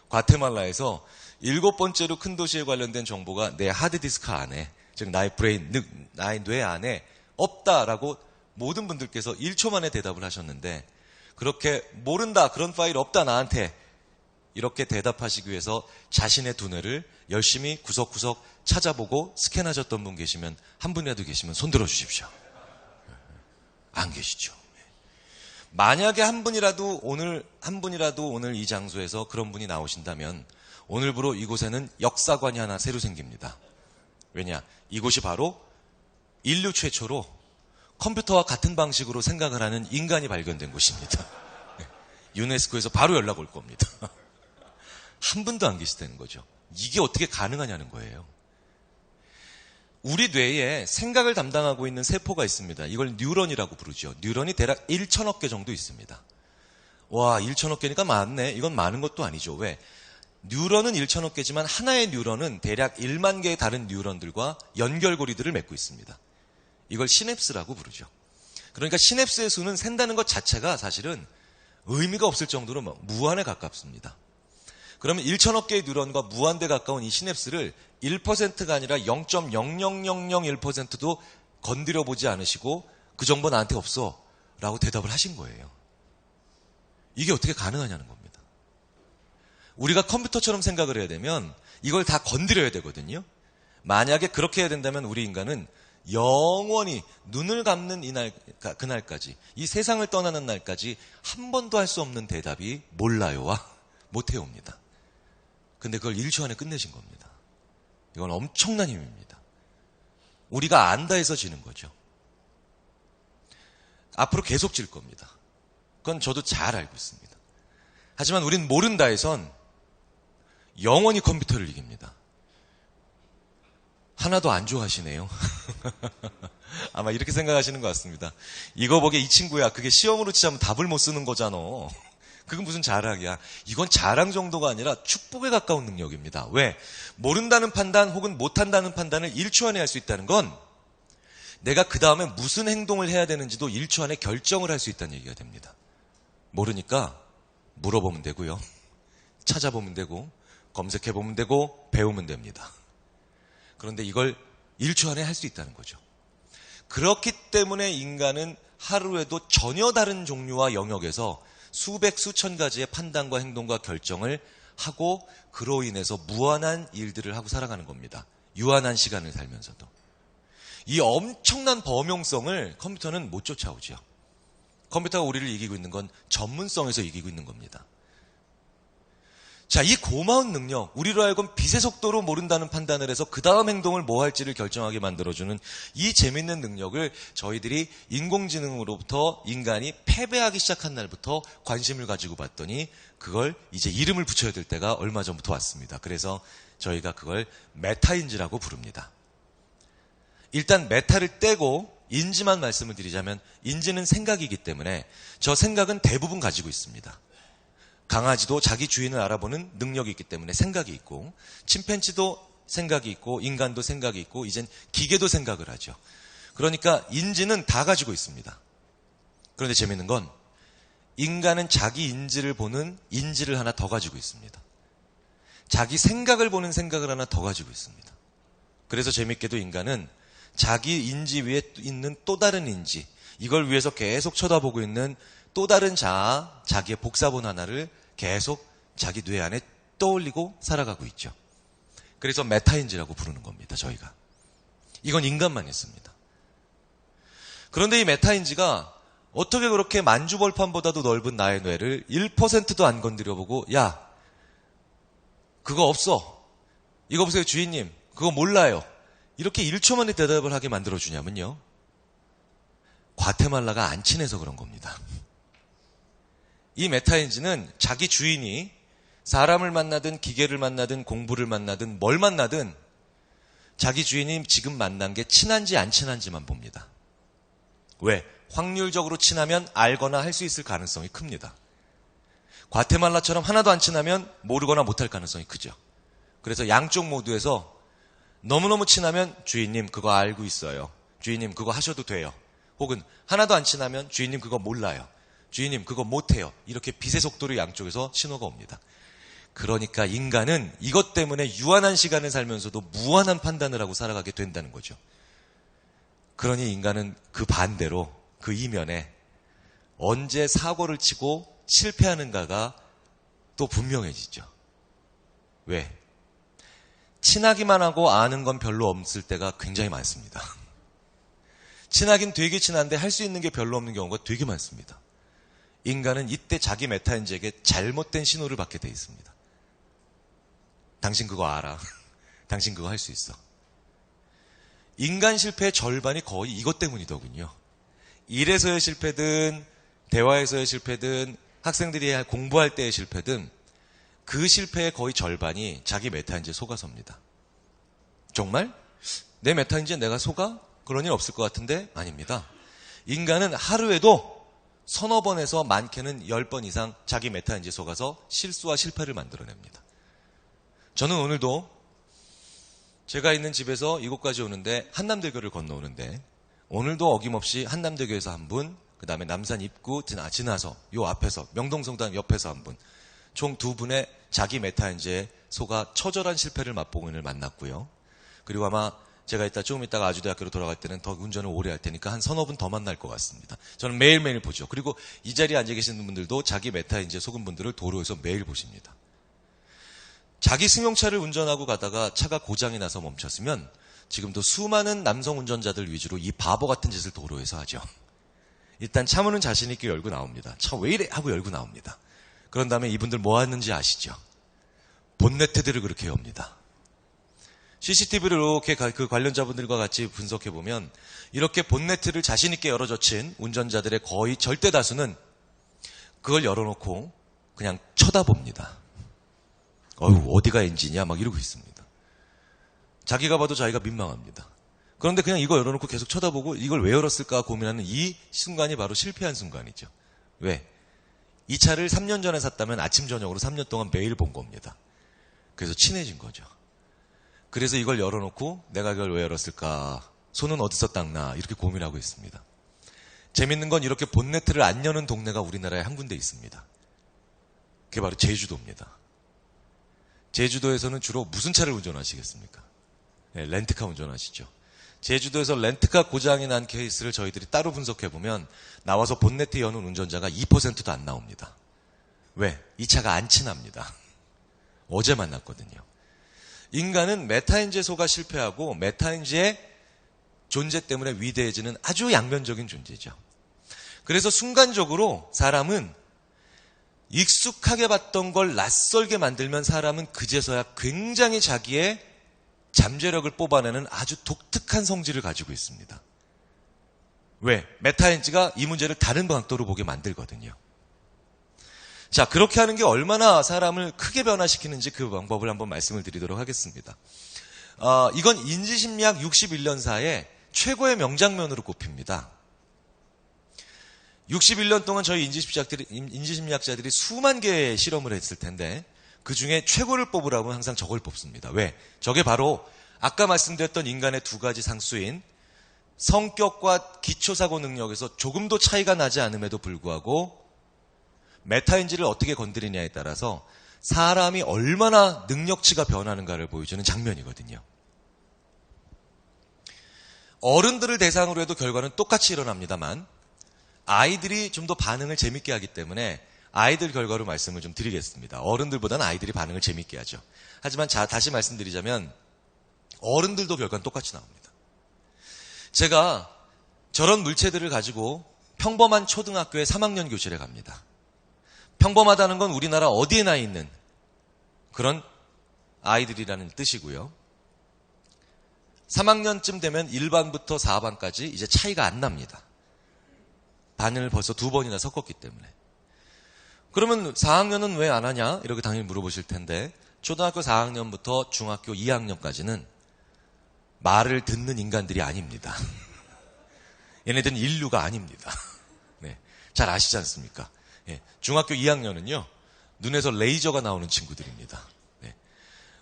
과테말라에서 7번째로 큰 도시에 관련된 정보가 내 하드디스크 안에, 즉 나의 브레인, 나의 뇌 안에 없다라고 모든 분들께서 1초 만에 대답을 하셨는데, 그렇게 모른다, 그런 파일 없다 나한테, 이렇게 대답하시기 위해서 자신의 두뇌를 열심히 구석구석 찾아보고 스캔하셨던 분 계시면, 한 분이라도 계시면 손 들어 주십시오. 안 계시죠? 만약에 한 분이라도 오늘 이 장소에서 그런 분이 나오신다면 오늘부로 이곳에는 역사관이 하나 새로 생깁니다. 왜냐? 이곳이 바로 인류 최초로 컴퓨터와 같은 방식으로 생각을 하는 인간이 발견된 곳입니다. 유네스코에서 바로 연락 올 겁니다. 한 분도 안 계시다는 거죠. 이게 어떻게 가능하냐는 거예요. 우리 뇌에 생각을 담당하고 있는 세포가 있습니다. 이걸 뉴런이라고 부르죠. 뉴런이 대략 1천억 개 정도 있습니다. 와, 1천억 개니까 많네. 이건 많은 것도 아니죠. 왜? 뉴런은 1천억 개지만 하나의 뉴런은 대략 1만 개의 다른 뉴런들과 연결고리들을 맺고 있습니다. 이걸 시냅스라고 부르죠. 그러니까 시냅스의 수는 샌다는 것 자체가 사실은 의미가 없을 정도로 무한에 가깝습니다. 그러면 1천억 개의 뉴런과 무한대 가까운 이 시냅스를 1%가 아니라 0.00001%도 건드려 보지 않으시고 그 정보 나한테 없어 라고 대답을 하신 거예요. 이게 어떻게 가능하냐는 겁니다. 우리가 컴퓨터처럼 생각을 해야 되면 이걸 다 건드려야 되거든요. 만약에 그렇게 해야 된다면 우리 인간은 영원히 눈을 감는 그날까지, 이 세상을 떠나는 날까지 한 번도 할 수 없는 대답이 몰라요와 못해옵니다. 근데 그걸 1초 안에 끝내신 겁니다. 이건 엄청난 힘입니다. 우리가 안다 해서 지는 거죠. 앞으로 계속 질 겁니다. 그건 저도 잘 알고 있습니다. 하지만 우린 모른다 해선 영원히 컴퓨터를 이깁니다. 하나도 안 좋아하시네요. 아마 이렇게 생각하시는 것 같습니다. 이거 보기에 이 친구야, 그게 시험으로 치자면 답을 못 쓰는 거잖아. 그건 무슨 자랑이야. 이건 자랑 정도가 아니라 축복에 가까운 능력입니다. 왜? 모른다는 판단 혹은 못한다는 판단을 1초 안에 할 수 있다는 건 내가 그 다음에 무슨 행동을 해야 되는지도 1초 안에 결정을 할 수 있다는 얘기가 됩니다. 모르니까 물어보면 되고요. 찾아보면 되고 검색해보면 되고 배우면 됩니다. 그런데 이걸 1초 안에 할 수 있다는 거죠. 그렇기 때문에 인간은 하루에도 전혀 다른 종류와 영역에서 수백 수천 가지의 판단과 행동과 결정을 하고 그로 인해서 무한한 일들을 하고 살아가는 겁니다. 유한한 시간을 살면서도. 이 엄청난 범용성을 컴퓨터는 못 쫓아오죠. 컴퓨터가 우리를 이기고 있는 건 전문성에서 이기고 있는 겁니다. 자, 이 고마운 능력, 우리로 하여금 빛의 속도로 모른다는 판단을 해서 그 다음 행동을 뭐 할지를 결정하게 만들어주는 이 재밌는 능력을 저희들이 인공지능으로부터 인간이 패배하기 시작한 날부터 관심을 가지고 봤더니 그걸 이제 이름을 붙여야 될 때가 얼마 전부터 왔습니다. 그래서 저희가 그걸 메타인지라고 부릅니다. 일단 메타를 떼고 인지만 말씀을 드리자면 인지는 생각이기 때문에 저 생각은 대부분 가지고 있습니다. 강아지도 자기 주인을 알아보는 능력이 있기 때문에 생각이 있고 침팬지도 생각이 있고 인간도 생각이 있고 이젠 기계도 생각을 하죠. 그러니까 인지는 다 가지고 있습니다. 그런데 재밌는 건 인간은 자기 인지를 보는 인지를 하나 더 가지고 있습니다. 자기 생각을 보는 생각을 하나 더 가지고 있습니다. 그래서 재밌게도 인간은 자기 인지 위에 있는 또 다른 인지, 이걸 위해서 계속 쳐다보고 있는 또 다른 자아, 자기의 복사본 하나를 계속 자기 뇌 안에 떠올리고 살아가고 있죠. 그래서 메타인지라고 부르는 겁니다, 저희가. 이건 인간만 있습니다. 그런데 이 메타인지가 어떻게 그렇게 만주벌판보다도 넓은 나의 뇌를 1%도 안 건드려보고 야, 그거 없어. 이거 보세요, 주인님. 그거 몰라요. 이렇게 1초 만에 대답을 하게 만들어주냐면요. 과테말라가 안 친해서 그런 겁니다. 이 메타인지는 자기 주인이 사람을 만나든 기계를 만나든 공부를 만나든 뭘 만나든 자기 주인이 지금 만난 게 친한지 안 친한지만 봅니다. 왜? 확률적으로 친하면 알거나 할 수 있을 가능성이 큽니다. 과테말라처럼 하나도 안 친하면 모르거나 못할 가능성이 크죠. 그래서 양쪽 모두에서 너무너무 친하면 주인님 그거 알고 있어요. 주인님 그거 하셔도 돼요. 혹은 하나도 안 친하면 주인님 그거 몰라요. 주인님 그거 못해요. 이렇게 빛의 속도로 양쪽에서 신호가 옵니다. 그러니까 인간은 이것 때문에 유한한 시간을 살면서도 무한한 판단을 하고 살아가게 된다는 거죠. 그러니 인간은 그 반대로 그 이면에 언제 사고를 치고 실패하는가가 또 분명해지죠. 왜? 친하기만 하고 아는 건 별로 없을 때가 굉장히 많습니다. 친하긴 되게 친한데 할 수 있는 게 별로 없는 경우가 되게 많습니다. 인간은 이때 자기 메타인지에게 잘못된 신호를 받게 돼 있습니다. 당신 그거 알아. 당신 그거 할 수 있어. 인간 실패의 절반이 거의 이것 때문이더군요. 일에서의 실패든 대화에서의 실패든 학생들이 공부할 때의 실패든 그 실패의 거의 절반이 자기 메타인지에 속아서입니다. 정말? 내 메타인지에 내가 속아? 그런 일 없을 것 같은데? 아닙니다. 인간은 하루에도 서너 번에서 많게는 10번 이상 자기 메타인지에 속아서 실수와 실패를 만들어냅니다. 저는 오늘도 제가 있는 집에서 이곳까지 오는데 한남대교를 건너오는데 오늘도 어김없이 한남대교에서 한 분, 그 다음에 남산 입구 지나서 요 앞에서 명동성당 옆에서 한 분, 총 두 분의 자기 메타인지에 속아 처절한 실패를 맛보고 오늘 만났고요. 그리고 아마 제가 조금 있다가 아주대학교로 돌아갈 때는 더 운전을 오래 할 테니까 한 서너 분 더 만날 것 같습니다. 저는 매일매일 보죠. 그리고 이 자리에 앉아 계시는 분들도 자기 메타인지에 속은 분들을 도로에서 매일 보십니다. 자기 승용차를 운전하고 가다가 차가 고장이 나서 멈췄으면 지금도 수많은 남성 운전자들 위주로 이 바보 같은 짓을 도로에서 하죠. 일단 차 문은 자신 있게 열고 나옵니다. 차 왜 이래? 하고 열고 나옵니다. 그런 다음에 이분들 뭐 하는지 아시죠? 본네트들을 그렇게 엽니다. CCTV를 이렇게 그 관련자분들과 같이 분석해보면 이렇게 본네트를 자신 있게 열어젖힌 운전자들의 거의 절대 다수는 그걸 열어놓고 그냥 쳐다봅니다. 어디가 엔진이야? 막 이러고 있습니다. 자기가 봐도 자기가 민망합니다. 그런데 그냥 이거 열어놓고 계속 쳐다보고 이걸 왜 열었을까 고민하는 이 순간이 바로 실패한 순간이죠. 왜? 이 차를 3년 전에 샀다면 아침 저녁으로 3년 동안 매일 본 겁니다. 그래서 친해진 거죠. 그래서 이걸 열어놓고 내가 이걸 왜 열었을까? 손은 어디서 닦나? 이렇게 고민하고 있습니다. 재밌는 건 이렇게 본네트를 안 여는 동네가 우리나라에 한 군데 있습니다. 그게 바로 제주도입니다. 제주도에서는 주로 무슨 차를 운전하시겠습니까? 네, 렌트카 운전하시죠. 제주도에서 렌트카 고장이 난 케이스를 저희들이 따로 분석해보면 나와서 본네트 여는 운전자가 2%도 안 나옵니다. 왜? 이 차가 안 친합니다. 어제 만났거든요. 인간은 메타인지소가 실패하고 메타인지의 존재 때문에 위대해지는 아주 양면적인 존재죠. 그래서 순간적으로 사람은 익숙하게 봤던 걸 낯설게 만들면 사람은 그제서야 굉장히 자기의 잠재력을 뽑아내는 아주 독특한 성질을 가지고 있습니다. 왜? 메타인지가 이 문제를 다른 각도로 보게 만들거든요. 자, 그렇게 하는 게 얼마나 사람을 크게 변화시키는지 그 방법을 한번 말씀을 드리도록 하겠습니다. 이건 인지심리학 61년사의 최고의 명장면으로 꼽힙니다. 61년 동안 저희 인지심리학자들이 수만 개의 실험을 했을 텐데 그 중에 최고를 뽑으라면 항상 저걸 뽑습니다. 왜? 저게 바로 아까 말씀드렸던 인간의 두 가지 상수인 성격과 기초사고 능력에서 조금도 차이가 나지 않음에도 불구하고 메타인지를 어떻게 건드리냐에 따라서 사람이 얼마나 능력치가 변하는가를 보여주는 장면이거든요. 어른들을 대상으로 해도 결과는 똑같이 일어납니다만 아이들이 좀 더 반응을 재밌게 하기 때문에 아이들 결과로 말씀을 좀 드리겠습니다. 어른들보다는 아이들이 반응을 재밌게 하죠. 하지만 다시 말씀드리자면 어른들도 결과는 똑같이 나옵니다. 제가 저런 물체들을 가지고 평범한 초등학교의 3학년 교실에 갑니다. 평범하다는 건 우리나라 어디에나 있는 그런 아이들이라는 뜻이고요. 3학년쯤 되면 1반부터 4반까지 이제 차이가 안 납니다. 반을 벌써 2번이나 섞었기 때문에. 그러면 4학년은 왜 안 하냐? 이렇게 당연히 물어보실 텐데 초등학교 4학년부터 중학교 2학년까지는 말을 듣는 인간들이 아닙니다. 얘네들은 인류가 아닙니다. 네, 잘 아시지 않습니까? 네, 중학교 2학년은요. 눈에서 레이저가 나오는 친구들입니다. 네,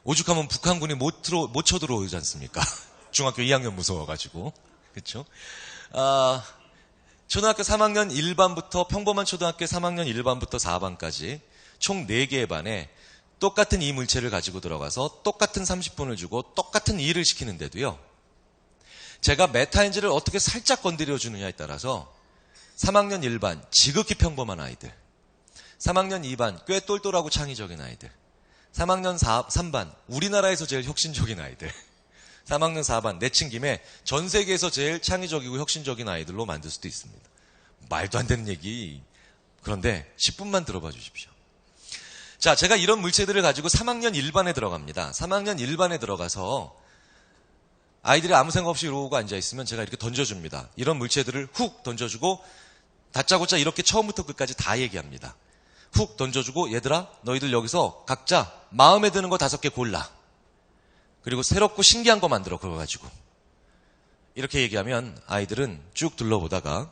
오죽하면 북한군이 못 쳐들어오지 않습니까? 중학교 2학년 무서워가지고. 그렇죠? 초등학교 3학년 1반부터 평범한 초등학교 3학년 1반부터 4반까지 총 4개의 반에 똑같은 이 물체를 가지고 들어가서 똑같은 30분을 주고 똑같은 일을 시키는데도요. 제가 메타인지를 어떻게 살짝 건드려 주느냐에 따라서 3학년 1반 지극히 평범한 아이들, 3학년 2반 꽤 똘똘하고 창의적인 아이들, 3학년 3반 우리나라에서 제일 혁신적인 아이들, 3학년 4반 내친 김에 전 세계에서 제일 창의적이고 혁신적인 아이들로 만들 수도 있습니다. 말도 안 되는 얘기. 그런데 10분만 들어봐 주십시오. 자, 제가 이런 물체들을 가지고 3학년 1반에 들어갑니다. 3학년 1반에 들어가서 아이들이 아무 생각 없이 이러고 앉아있으면 제가 이렇게 던져줍니다. 이런 물체들을 훅 던져주고 다짜고짜 이렇게 처음부터 끝까지 다 얘기합니다. 훅 던져주고 얘들아 너희들 여기서 각자 마음에 드는 거 5개 골라. 그리고 새롭고 신기한 거 만들어 그래가지고 이렇게 얘기하면 아이들은 쭉 둘러보다가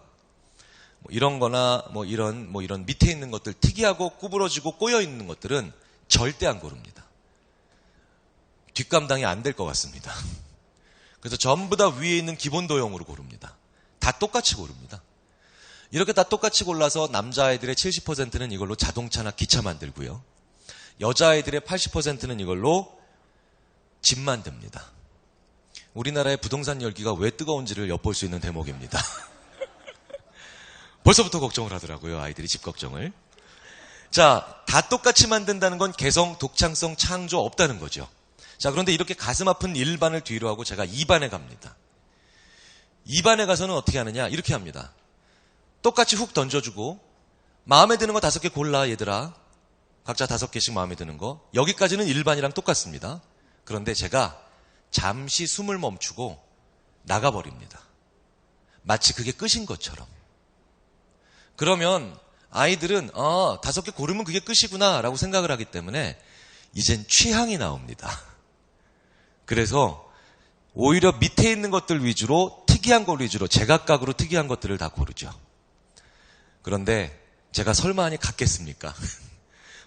뭐 이런 거나 이런 밑에 있는 것들 특이하고 구부러지고 꼬여 있는 것들은 절대 안 고릅니다. 뒷감당이 안 될 것 같습니다. 그래서 전부 다 위에 있는 기본 도형으로 고릅니다. 다 똑같이 고릅니다. 이렇게 다 똑같이 골라서 남자아이들의 70%는 이걸로 자동차나 기차 만들고요. 여자아이들의 80%는 이걸로 집 만듭니다. 우리나라의 부동산 열기가 왜 뜨거운지를 엿볼 수 있는 대목입니다. 벌써부터 걱정을 하더라고요. 아이들이 집 걱정을. 자, 다 똑같이 만든다는 건 개성, 독창성, 창조 없다는 거죠. 자, 그런데 이렇게 가슴 아픈 1반을 뒤로 하고 제가 2반에 갑니다. 2반에 가서는 어떻게 하느냐? 이렇게 합니다. 똑같이 훅 던져주고 마음에 드는 거 5개 골라 얘들아. 각자 5개씩 마음에 드는 거. 여기까지는 1반이랑 똑같습니다. 그런데 제가 잠시 숨을 멈추고 나가버립니다. 마치 그게 끝인 것처럼. 그러면 아이들은 5개 고르면 그게 끝이구나 라고 생각을 하기 때문에 이젠 취향이 나옵니다. 그래서 오히려 밑에 있는 것들 위주로 특이한 걸 위주로 제각각으로 특이한 것들을 다 고르죠. 그런데 제가 설마하니 갔겠습니까?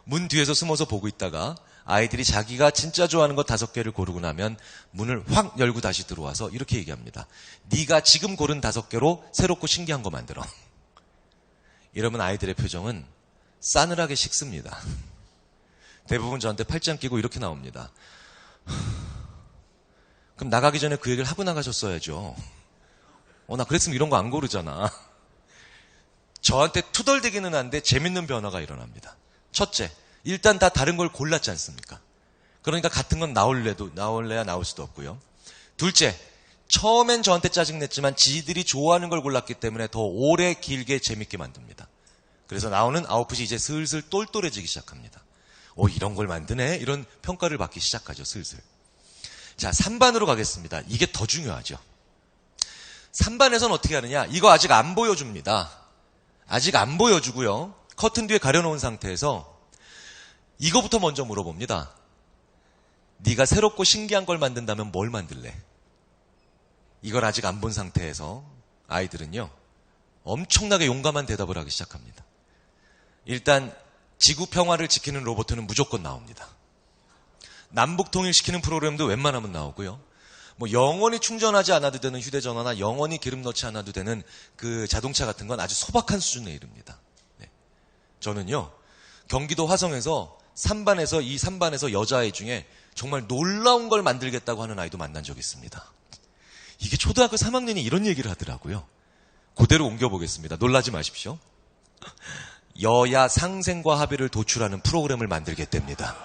문 뒤에서 숨어서 보고 있다가 아이들이 자기가 진짜 좋아하는 것 5개를 고르고 나면 문을 확 열고 다시 들어와서 이렇게 얘기합니다. 네가 지금 고른 5개로 새롭고 신기한 거 만들어. 이러면 아이들의 표정은 싸늘하게 식습니다. 대부분 저한테 팔짱 끼고 이렇게 나옵니다. 그럼 나가기 전에 그 얘기를 하고 나가셨어야죠. 나 그랬으면 이런 거 안 고르잖아. 저한테 투덜대기는 한데 재밌는 변화가 일어납니다. 첫째, 일단 다 다른 걸 골랐지 않습니까? 그러니까 같은 건 나올래야 나올 수도 없고요. 둘째, 처음엔 저한테 짜증냈지만 지들이 좋아하는 걸 골랐기 때문에 더 오래 길게 재밌게 만듭니다. 그래서 나오는 아웃풋이 이제 슬슬 똘똘해지기 시작합니다. 이런 걸 만드네? 이런 평가를 받기 시작하죠, 슬슬. 자, 3반으로 가겠습니다. 이게 더 중요하죠. 3반에서는 어떻게 하느냐? 이거 아직 안 보여줍니다. 아직 안 보여주고요. 커튼 뒤에 가려놓은 상태에서 이거부터 먼저 물어봅니다. 네가 새롭고 신기한 걸 만든다면 뭘 만들래? 이걸 아직 안 본 상태에서 아이들은요, 엄청나게 용감한 대답을 하기 시작합니다. 일단 지구 평화를 지키는 로봇은 무조건 나옵니다. 남북 통일시키는 프로그램도 웬만하면 나오고요. 영원히 충전하지 않아도 되는 휴대전화나 영원히 기름 넣지 않아도 되는 그 자동차 같은 건 아주 소박한 수준에 이릅니다. 네. 저는요, 경기도 화성에서 3반에서 여자아이 중에 정말 놀라운 걸 만들겠다고 하는 아이도 만난 적이 있습니다. 이게 초등학교 3학년이 이런 얘기를 하더라고요. 그대로 옮겨보겠습니다. 놀라지 마십시오. 여야 상생과 합의를 도출하는 프로그램을 만들겠답니다.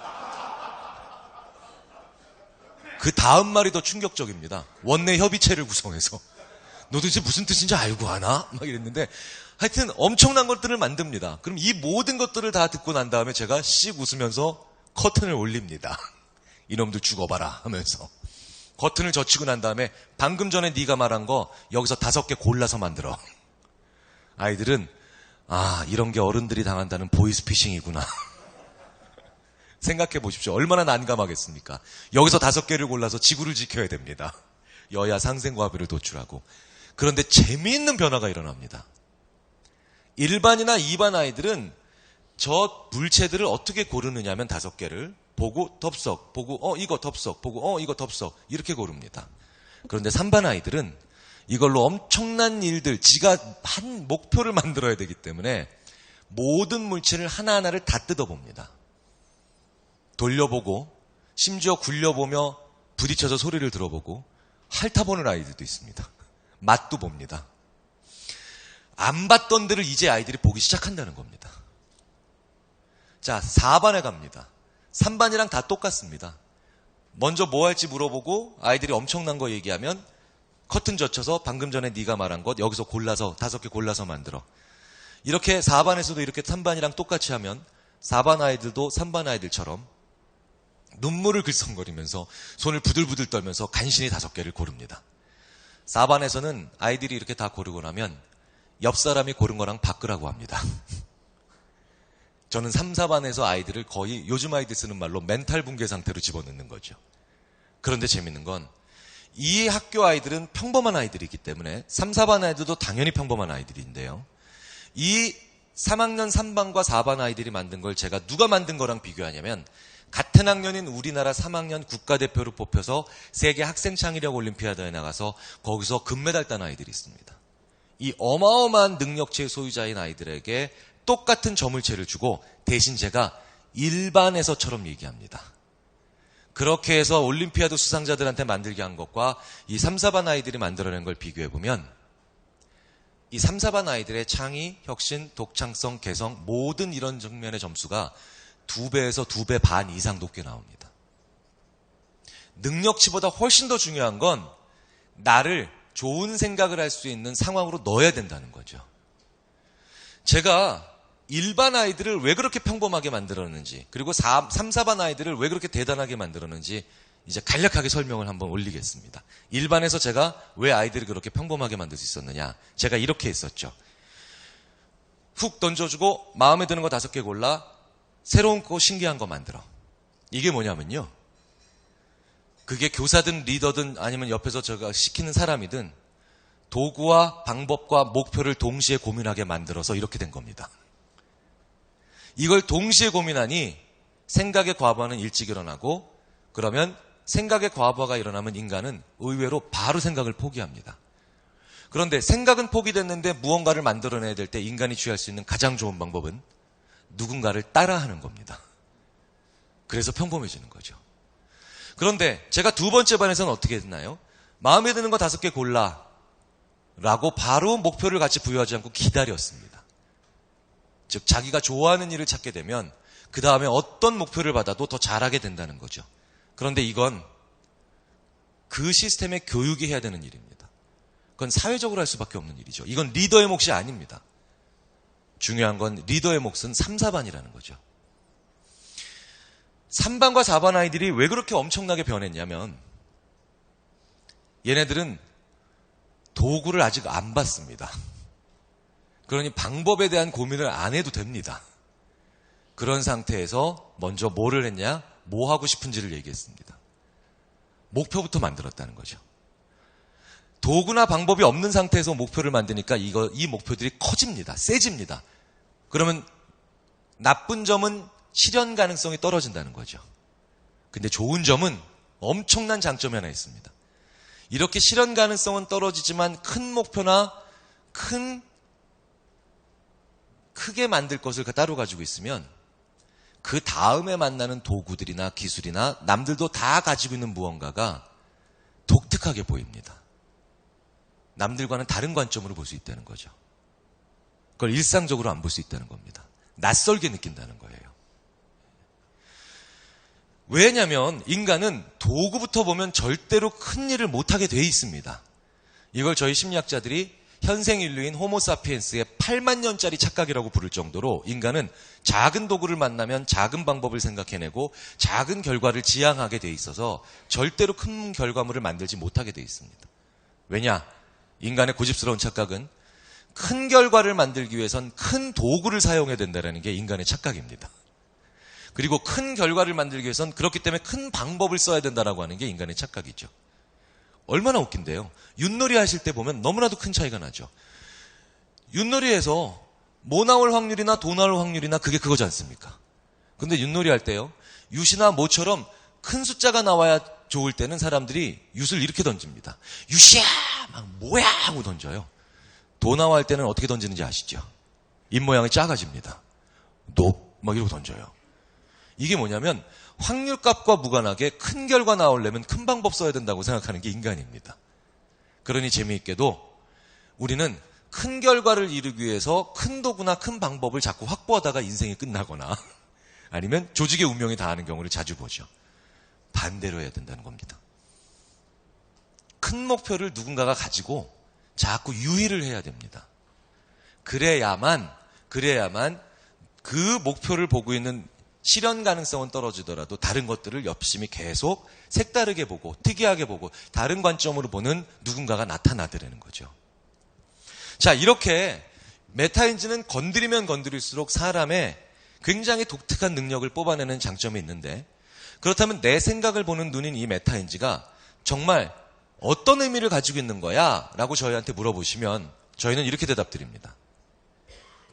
그 다음 말이 더 충격적입니다. 원내 협의체를 구성해서 너 도대체 무슨 뜻인지 알고 하나? 막 이랬는데 하여튼 엄청난 것들을 만듭니다. 그럼 이 모든 것들을 다 듣고 난 다음에 제가 씩 웃으면서 커튼을 올립니다. 이놈들 죽어봐라 하면서 커튼을 젖히고 난 다음에 방금 전에 네가 말한 거 여기서 5개 골라서 만들어. 아이들은 이런 게 어른들이 당한다는 보이스피싱이구나. 생각해 보십시오. 얼마나 난감하겠습니까? 여기서 5개를 골라서 지구를 지켜야 됩니다. 여야 상생과 합의를 도출하고. 그런데 재미있는 변화가 일어납니다. 1반이나 2반 아이들은 저 물체들을 어떻게 고르느냐 하면 5개를 보고 덥석, 보고 이거 덥석, 보고 이거 덥석 이렇게 고릅니다. 그런데 3반 아이들은 이걸로 엄청난 일들, 지가 한 목표를 만들어야 되기 때문에 모든 물체를 하나하나를 다 뜯어봅니다. 돌려보고 심지어 굴려보며 부딪혀서 소리를 들어보고 핥아보는 아이들도 있습니다. 맛도 봅니다. 안 봤던 데를 이제 아이들이 보기 시작한다는 겁니다. 자, 4반에 갑니다. 3반이랑 다 똑같습니다. 먼저 뭐 할지 물어보고 아이들이 엄청난 거 얘기하면 커튼 젖혀서 방금 전에 네가 말한 것 여기서 골라서 5개 골라서 만들어. 이렇게 4반에서도 이렇게 3반이랑 똑같이 하면 4반 아이들도 3반 아이들처럼 눈물을 글썽거리면서 손을 부들부들 떨면서 간신히 5개를 고릅니다. 4반에서는 아이들이 이렇게 다 고르고 나면 옆 사람이 고른 거랑 바꾸라고 합니다. 저는 3, 4반에서 아이들을 거의 요즘 아이들 쓰는 말로 멘탈 붕괴 상태로 집어넣는 거죠. 그런데 재밌는 건 이 학교 아이들은 평범한 아이들이기 때문에 3, 4반 아이들도 당연히 평범한 아이들인데요. 이 3학년 3반과 4반 아이들이 만든 걸 제가 누가 만든 거랑 비교하냐면 같은 학년인 우리나라 3학년 국가대표로 뽑혀서 세계 학생창의력 올림피아드에 나가서 거기서 금메달 딴 아이들이 있습니다. 이 어마어마한 능력치의 소유자인 아이들에게 똑같은 저물체를 주고 대신 제가 일반에서처럼 얘기합니다. 그렇게 해서 올림피아드 수상자들한테 만들게 한 것과 이 3, 4반 아이들이 만들어낸 걸 비교해보면 이 3, 4반 아이들의 창의, 혁신, 독창성, 개성 모든 이런 측면의 점수가 2배에서 2배 반 이상 높게 나옵니다. 능력치보다 훨씬 더 중요한 건 나를 좋은 생각을 할 수 있는 상황으로 넣어야 된다는 거죠. 제가 일반 아이들을 왜 그렇게 평범하게 만들었는지 그리고 3, 4반 아이들을 왜 그렇게 대단하게 만들었는지 이제 간략하게 설명을 한번 올리겠습니다. 일반에서 제가 왜 아이들을 그렇게 평범하게 만들 수 있었느냐. 제가 이렇게 했었죠. 훅 던져주고 마음에 드는 거 5개 골라 새로운 거 신기한 거 만들어. 이게 뭐냐면요. 그게 교사든 리더든 아니면 옆에서 제가 시키는 사람이든 도구와 방법과 목표를 동시에 고민하게 만들어서 이렇게 된 겁니다. 이걸 동시에 고민하니 생각의 과부하는 일찍 일어나고, 그러면 생각의 과부하가 일어나면 인간은 의외로 바로 생각을 포기합니다. 그런데 생각은 포기됐는데 무언가를 만들어내야 될 때 인간이 취할 수 있는 가장 좋은 방법은 누군가를 따라하는 겁니다. 그래서 평범해지는 거죠. 그런데 제가 두 번째 반에서는 어떻게 했나요? 마음에 드는 거 5개 골라 라고 바로 목표를 같이 부여하지 않고 기다렸습니다. 즉 자기가 좋아하는 일을 찾게 되면 그 다음에 어떤 목표를 받아도 더 잘하게 된다는 거죠. 그런데 이건 그 시스템의 교육이 해야 되는 일입니다. 그건 사회적으로 할 수밖에 없는 일이죠. 이건 리더의 몫이 아닙니다. 중요한 건 리더의 몫은 3, 4반이라는 거죠. 3반과 4반 아이들이 왜 그렇게 엄청나게 변했냐면 얘네들은 도구를 아직 안 봤습니다. 그러니 방법에 대한 고민을 안 해도 됩니다. 그런 상태에서 먼저 뭐를 했냐? 뭐 하고 싶은지를 얘기했습니다. 목표부터 만들었다는 거죠. 도구나 방법이 없는 상태에서 목표를 만드니까 이 목표들이 커집니다. 세집니다. 그러면 나쁜 점은 실현 가능성이 떨어진다는 거죠. 근데 좋은 점은 엄청난 장점이 하나 있습니다. 이렇게 실현 가능성은 떨어지지만 큰 목표나 크게 만들 것을 따로 가지고 있으면 그 다음에 만나는 도구들이나 기술이나 남들도 다 가지고 있는 무언가가 독특하게 보입니다. 남들과는 다른 관점으로 볼 수 있다는 거죠. 그걸 일상적으로 안 볼 수 있다는 겁니다. 낯설게 느낀다는 거예요. 왜냐하면 인간은 도구부터 보면 절대로 큰 일을 못하게 돼 있습니다. 이걸 저희 심리학자들이 현생 인류인 호모사피엔스의 8만 년짜리 착각이라고 부를 정도로 인간은 작은 도구를 만나면 작은 방법을 생각해내고 작은 결과를 지향하게 돼 있어서 절대로 큰 결과물을 만들지 못하게 돼 있습니다. 왜냐? 인간의 고집스러운 착각은 큰 결과를 만들기 위해선 큰 도구를 사용해야 된다는 게 인간의 착각입니다. 그리고 큰 결과를 만들기 위해선 그렇기 때문에 큰 방법을 써야 된다라고 하는 게 인간의 착각이죠. 얼마나 웃긴데요. 윷놀이 하실 때 보면 너무나도 큰 차이가 나죠. 윷놀이에서 뭐 나올 확률이나 도 나올 확률이나 그게 그거지 않습니까? 근데 윷놀이 할 때요. 윷이나 모처럼 큰 숫자가 나와야 좋을 때는 사람들이 윷을 이렇게 던집니다. 윷이야! 막 뭐야! 하고 던져요. 도 나와 할 때는 어떻게 던지는지 아시죠? 입모양이 작아집니다. 높! 막 이러고 던져요. 이게 뭐냐면 확률값과 무관하게 큰 결과 나오려면 큰 방법 써야 된다고 생각하는 게 인간입니다. 그러니 재미있게도 우리는 큰 결과를 이루기 위해서 큰 도구나 큰 방법을 자꾸 확보하다가 인생이 끝나거나 아니면 조직의 운명이 다하는 경우를 자주 보죠. 반대로 해야 된다는 겁니다. 큰 목표를 누군가가 가지고 자꾸 유의를 해야 됩니다. 그래야만 그 목표를 보고 있는 실현 가능성은 떨어지더라도 다른 것들을 열심히 계속 색다르게 보고 특이하게 보고 다른 관점으로 보는 누군가가 나타나더라는 거죠. 자, 이렇게 메타인지는 건드리면 건드릴수록 사람의 굉장히 독특한 능력을 뽑아내는 장점이 있는데, 그렇다면 내 생각을 보는 눈인 이 메타인지가 정말 어떤 의미를 가지고 있는 거야? 라고 저희한테 물어보시면 저희는 이렇게 대답드립니다.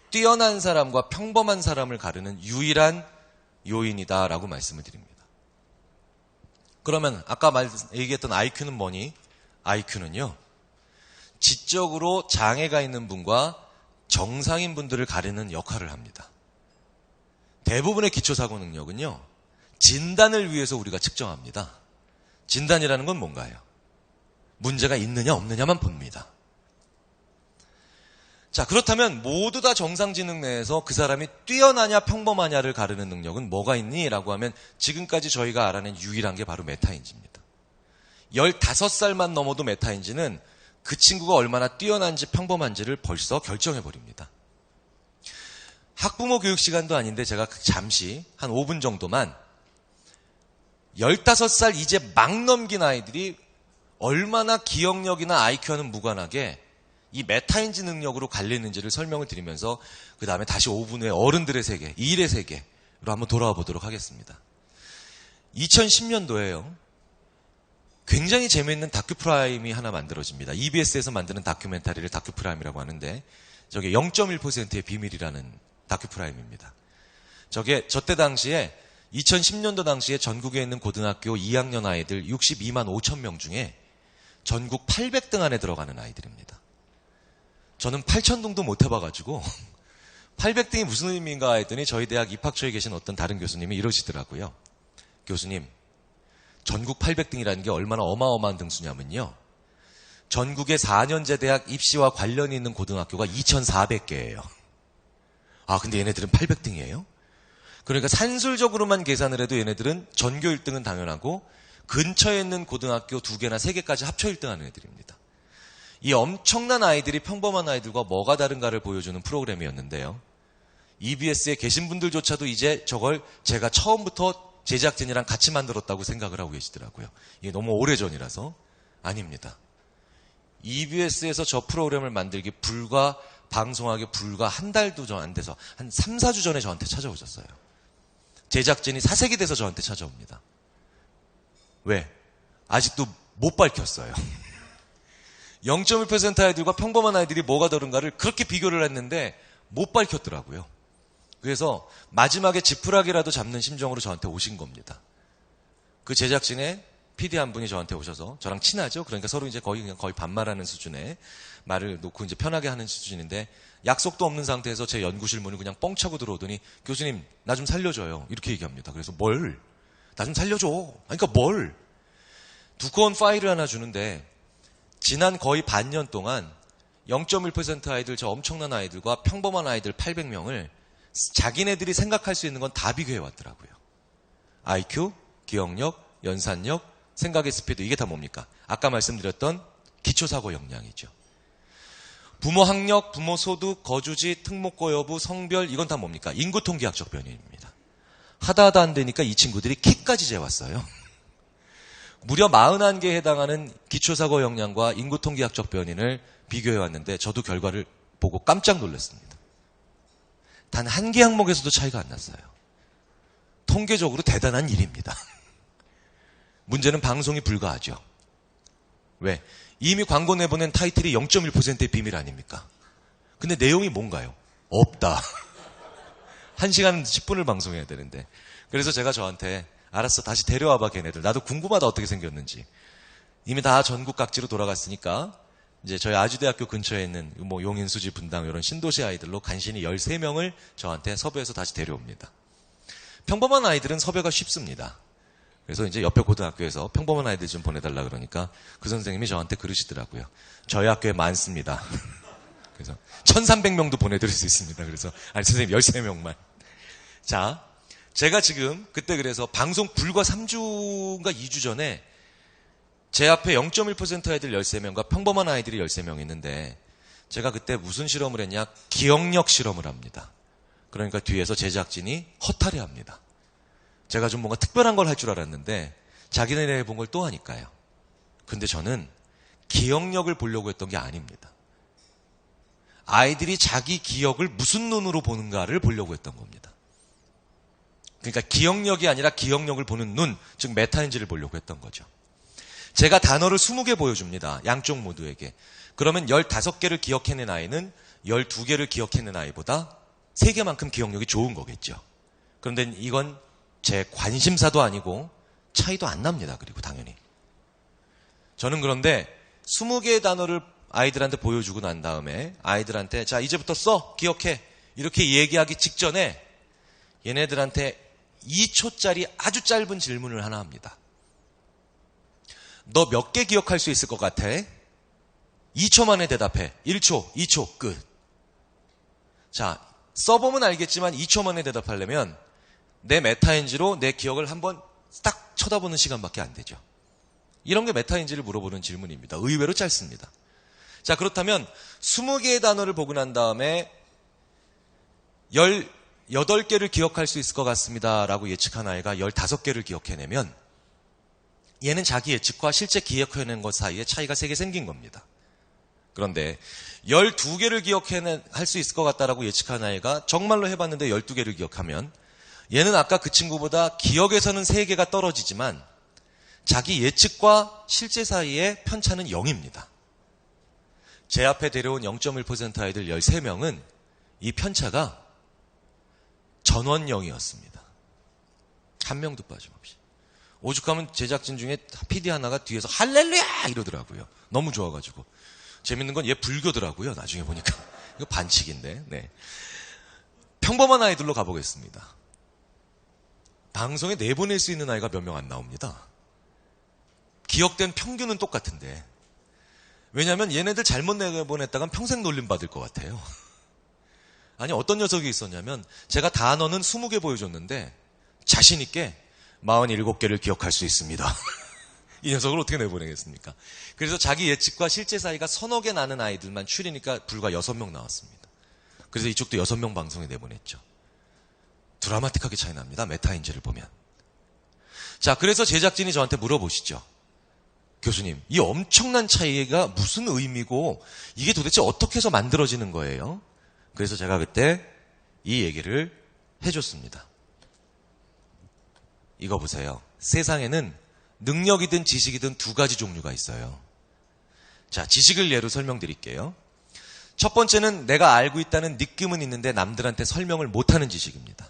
뛰어난 사람과 평범한 사람을 가르는 유일한 요인이다라고 말씀을 드립니다. 그러면 아까 얘기했던 IQ는 뭐니? IQ는요, 지적으로 장애가 있는 분과 정상인 분들을 가르는 역할을 합니다. 대부분의 기초사고 능력은요, 진단을 위해서 우리가 측정합니다. 진단이라는 건 뭔가요? 문제가 있느냐 없느냐만 봅니다. 자, 그렇다면 모두 다 정상지능 내에서 그 사람이 뛰어나냐 평범하냐를 가르는 능력은 뭐가 있니? 라고 하면 지금까지 저희가 알아낸 유일한 게 바로 메타인지입니다. 15살만 넘어도 메타인지는 그 친구가 얼마나 뛰어난지 평범한지를 벌써 결정해버립니다. 학부모 교육 시간도 아닌데 제가 잠시 한 5분 정도만 15살 이제 막 넘긴 아이들이 얼마나 기억력이나 IQ와는 무관하게 이 메타인지 능력으로 갈리는지를 설명을 드리면서 그 다음에 다시 5분 후에 어른들의 세계, 일의 세계로 한번 돌아와 보도록 하겠습니다. 2010년도에요. 굉장히 재미있는 다큐프라임이 하나 만들어집니다. EBS에서 만드는 다큐멘터리를 다큐프라임이라고 하는데 저게 0.1%의 비밀이라는 다큐프라임입니다. 저때 당시에 2010년도 당시에 전국에 있는 고등학교 2학년 아이들 62만 5천 명 중에 전국 800등 안에 들어가는 아이들입니다. 저는 8,000등도 못 해봐가지고 800등이 무슨 의미인가 했더니 저희 대학 입학처에 계신 어떤 다른 교수님이 이러시더라고요. 교수님, 전국 800등이라는 게 얼마나 어마어마한 등수냐면요. 전국의 4년제 대학 입시와 관련이 있는 고등학교가 2,400개예요. 아, 근데 얘네들은 800등이에요? 그러니까 산술적으로만 계산을 해도 얘네들은 전교 1등은 당연하고 근처에 있는 고등학교 2개나 3개까지 합쳐 1등하는 애들입니다. 이 엄청난 아이들이 평범한 아이들과 뭐가 다른가를 보여주는 프로그램이었는데요. EBS에 계신 분들조차도 이제 저걸 제가 처음부터 제작진이랑 같이 만들었다고 생각을 하고 계시더라고요. 이게 너무 오래전이라서. 아닙니다. EBS에서 저 프로그램을 만들기 방송하기 불과 한 달도 안 돼서 한 3, 4주 전에 저한테 찾아오셨어요. 제작진이 사색이 돼서 저한테 찾아옵니다. 왜? 아직도 못 밝혔어요. 0.1% 아이들과 평범한 아이들이 뭐가 다른가를 그렇게 비교를 했는데 못 밝혔더라고요. 그래서 마지막에 지푸라기라도 잡는 심정으로 저한테 오신 겁니다. 그 제작진의 PD 한 분이 저한테 오셔서 저랑 친하죠. 그러니까 서로 이제 거의 반말하는 수준의 말을 놓고 이제 편하게 하는 수준인데 약속도 없는 상태에서 제 연구실 문을 그냥 뻥 차고 들어오더니 교수님, 나 좀 살려줘요. 이렇게 얘기합니다. 그래서 뭘? 나 좀 살려줘. 그러니까 뭘? 두꺼운 파일을 하나 주는데 지난 거의 반년 동안 0.1% 아이들, 저 엄청난 아이들과 평범한 아이들 800명을 자기네들이 생각할 수 있는 건 다 비교해 왔더라고요. IQ, 기억력, 연산력, 생각의 스피드, 이게 다 뭡니까? 아까 말씀드렸던 기초사고 역량이죠. 부모 학력, 부모 소득, 거주지, 특목고 여부, 성별, 이건 다 뭡니까? 인구통계학적 변이입니다. 하다 안 되니까 이 친구들이 키까지 재왔어요. 무려 41개에 해당하는 기초사고 역량과 인구통계학적 변인을 비교해왔는데 저도 결과를 보고 깜짝 놀랐습니다. 단 한 개 항목에서도 차이가 안 났어요. 통계적으로 대단한 일입니다. 문제는 방송이 불가하죠. 왜? 이미 광고 내보낸 타이틀이 0.1%의 비밀 아닙니까? 근데 내용이 뭔가요? 없다. 1시간 10분을 방송해야 되는데. 그래서 제가 저한테 알았어, 다시 데려와봐 걔네들. 나도 궁금하다 어떻게 생겼는지. 이미 다 전국 각지로 돌아갔으니까 이제 저희 아주대학교 근처에 있는 뭐 용인, 수지, 분당 이런 신도시 아이들로 간신히 13명을 저한테 섭외해서 다시 데려옵니다. 평범한 아이들은 섭외가 쉽습니다. 그래서 이제 옆에 고등학교에서 평범한 아이들 좀 보내달라 그러니까 그 선생님이 저한테 그러시더라고요. 저희 학교에 많습니다. 그래서 1,300명도 보내드릴 수 있습니다. 그래서 아니 선생님 13명만. 자, 제가 지금 그때 그래서 방송 불과 3주인가 2주 전에 제 앞에 0.1% 아이들 13명과 평범한 아이들이 13명 있는데 제가 그때 무슨 실험을 했냐? 기억력 실험을 합니다. 그러니까 뒤에서 제작진이 허탈해합니다. 제가 좀 뭔가 특별한 걸 할 줄 알았는데 자기네가 해본 걸 또 하니까요. 근데 저는 기억력을 보려고 했던 게 아닙니다. 아이들이 자기 기억을 무슨 눈으로 보는가를 보려고 했던 겁니다. 그러니까 기억력이 아니라 기억력을 보는 눈, 즉 메타인지를 보려고 했던 거죠. 제가 단어를 20개 보여줍니다. 양쪽 모두에게. 그러면 15개를 기억해낸 아이는 12개를 기억해낸 아이보다 3개만큼 기억력이 좋은 거겠죠. 그런데 이건 제 관심사도 아니고 차이도 안 납니다. 그리고 당연히. 저는 그런데 20개의 단어를 아이들한테 보여주고 난 다음에 아이들한테 자 이제부터 써 기억해 이렇게 얘기하기 직전에 얘네들한테 2초짜리 아주 짧은 질문을 하나 합니다. 너 몇 개 기억할 수 있을 것 같아? 2초 만에 대답해. 1초, 2초, 끝. 자, 써보면 알겠지만 2초 만에 대답하려면 내 메타인지로 내 기억을 한번 딱 쳐다보는 시간밖에 안 되죠. 이런 게 메타인지를 물어보는 질문입니다. 의외로 짧습니다. 자, 그렇다면 20개의 단어를 보고 난 다음에 18개를 기억할 수 있을 것 같습니다. 라고 예측한 아이가 15개를 기억해내면 얘는 자기 예측과 실제 기억해낸 것 사이에 차이가 3개 생긴 겁니다. 그런데 12개를 기억할 수 있을 것 같다라고 예측한 아이가 정말로 해봤는데 12개를 기억하면 얘는 아까 그 친구보다 기억에서는 3개가 떨어지지만 자기 예측과 실제 사이의 편차는 0입니다. 제 앞에 데려온 0.1% 아이들 13명은 이 편차가 전원영이었습니다. 한 명도 빠짐없이. 오죽하면 제작진 중에 PD 하나가 뒤에서 할렐루야 이러더라고요. 너무 좋아가지고. 재밌는 건 얘 불교더라고요. 나중에 보니까. 이거 반칙인데. 네. 평범한 아이들로 가보겠습니다. 방송에 내보낼 수 있는 아이가 몇 명 안 나옵니다. 기억된 평균은 똑같은데. 왜냐하면 얘네들 잘못 내보냈다간 평생 놀림받을 것 같아요. 아니 어떤 녀석이 있었냐면 제가 단어는 20개 보여줬는데 자신 있게 47개를 기억할 수 있습니다. 이 녀석을 어떻게 내보내겠습니까? 그래서 자기 예측과 실제 사이가 서너 개 나는 아이들만 추리니까 불과 6명 나왔습니다. 그래서 이쪽도 6명 방송에 내보냈죠. 드라마틱하게 차이 납니다. 메타인지를 보면. 자, 그래서 제작진이 저한테 물어보시죠. 교수님, 이 엄청난 차이가 무슨 의미고 이게 도대체 어떻게 해서 만들어지는 거예요? 그래서 제가 그때 이 얘기를 해줬습니다. 이거 보세요. 세상에는 능력이든 지식이든 두 가지 종류가 있어요. 자, 지식을 예로 설명드릴게요. 첫 번째는 내가 알고 있다는 느낌은 있는데 남들한테 설명을 못하는 지식입니다.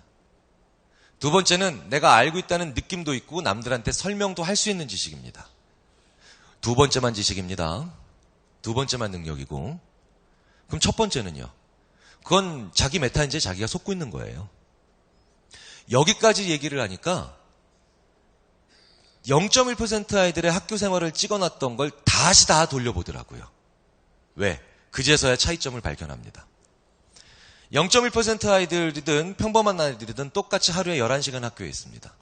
두 번째는 내가 알고 있다는 느낌도 있고 남들한테 설명도 할 수 있는 지식입니다. 두 번째만 지식입니다. 두 번째만 능력이고. 그럼 첫 번째는요? 그건 자기 메타인지에 자기가 속고 있는 거예요. 여기까지 얘기를 하니까 0.1% 아이들의 학교 생활을 찍어놨던 걸 다시 다 돌려보더라고요. 왜? 그제서야 차이점을 발견합니다. 0.1% 아이들이든 평범한 아이들이든 똑같이 하루에 11시간 학교에 있습니다.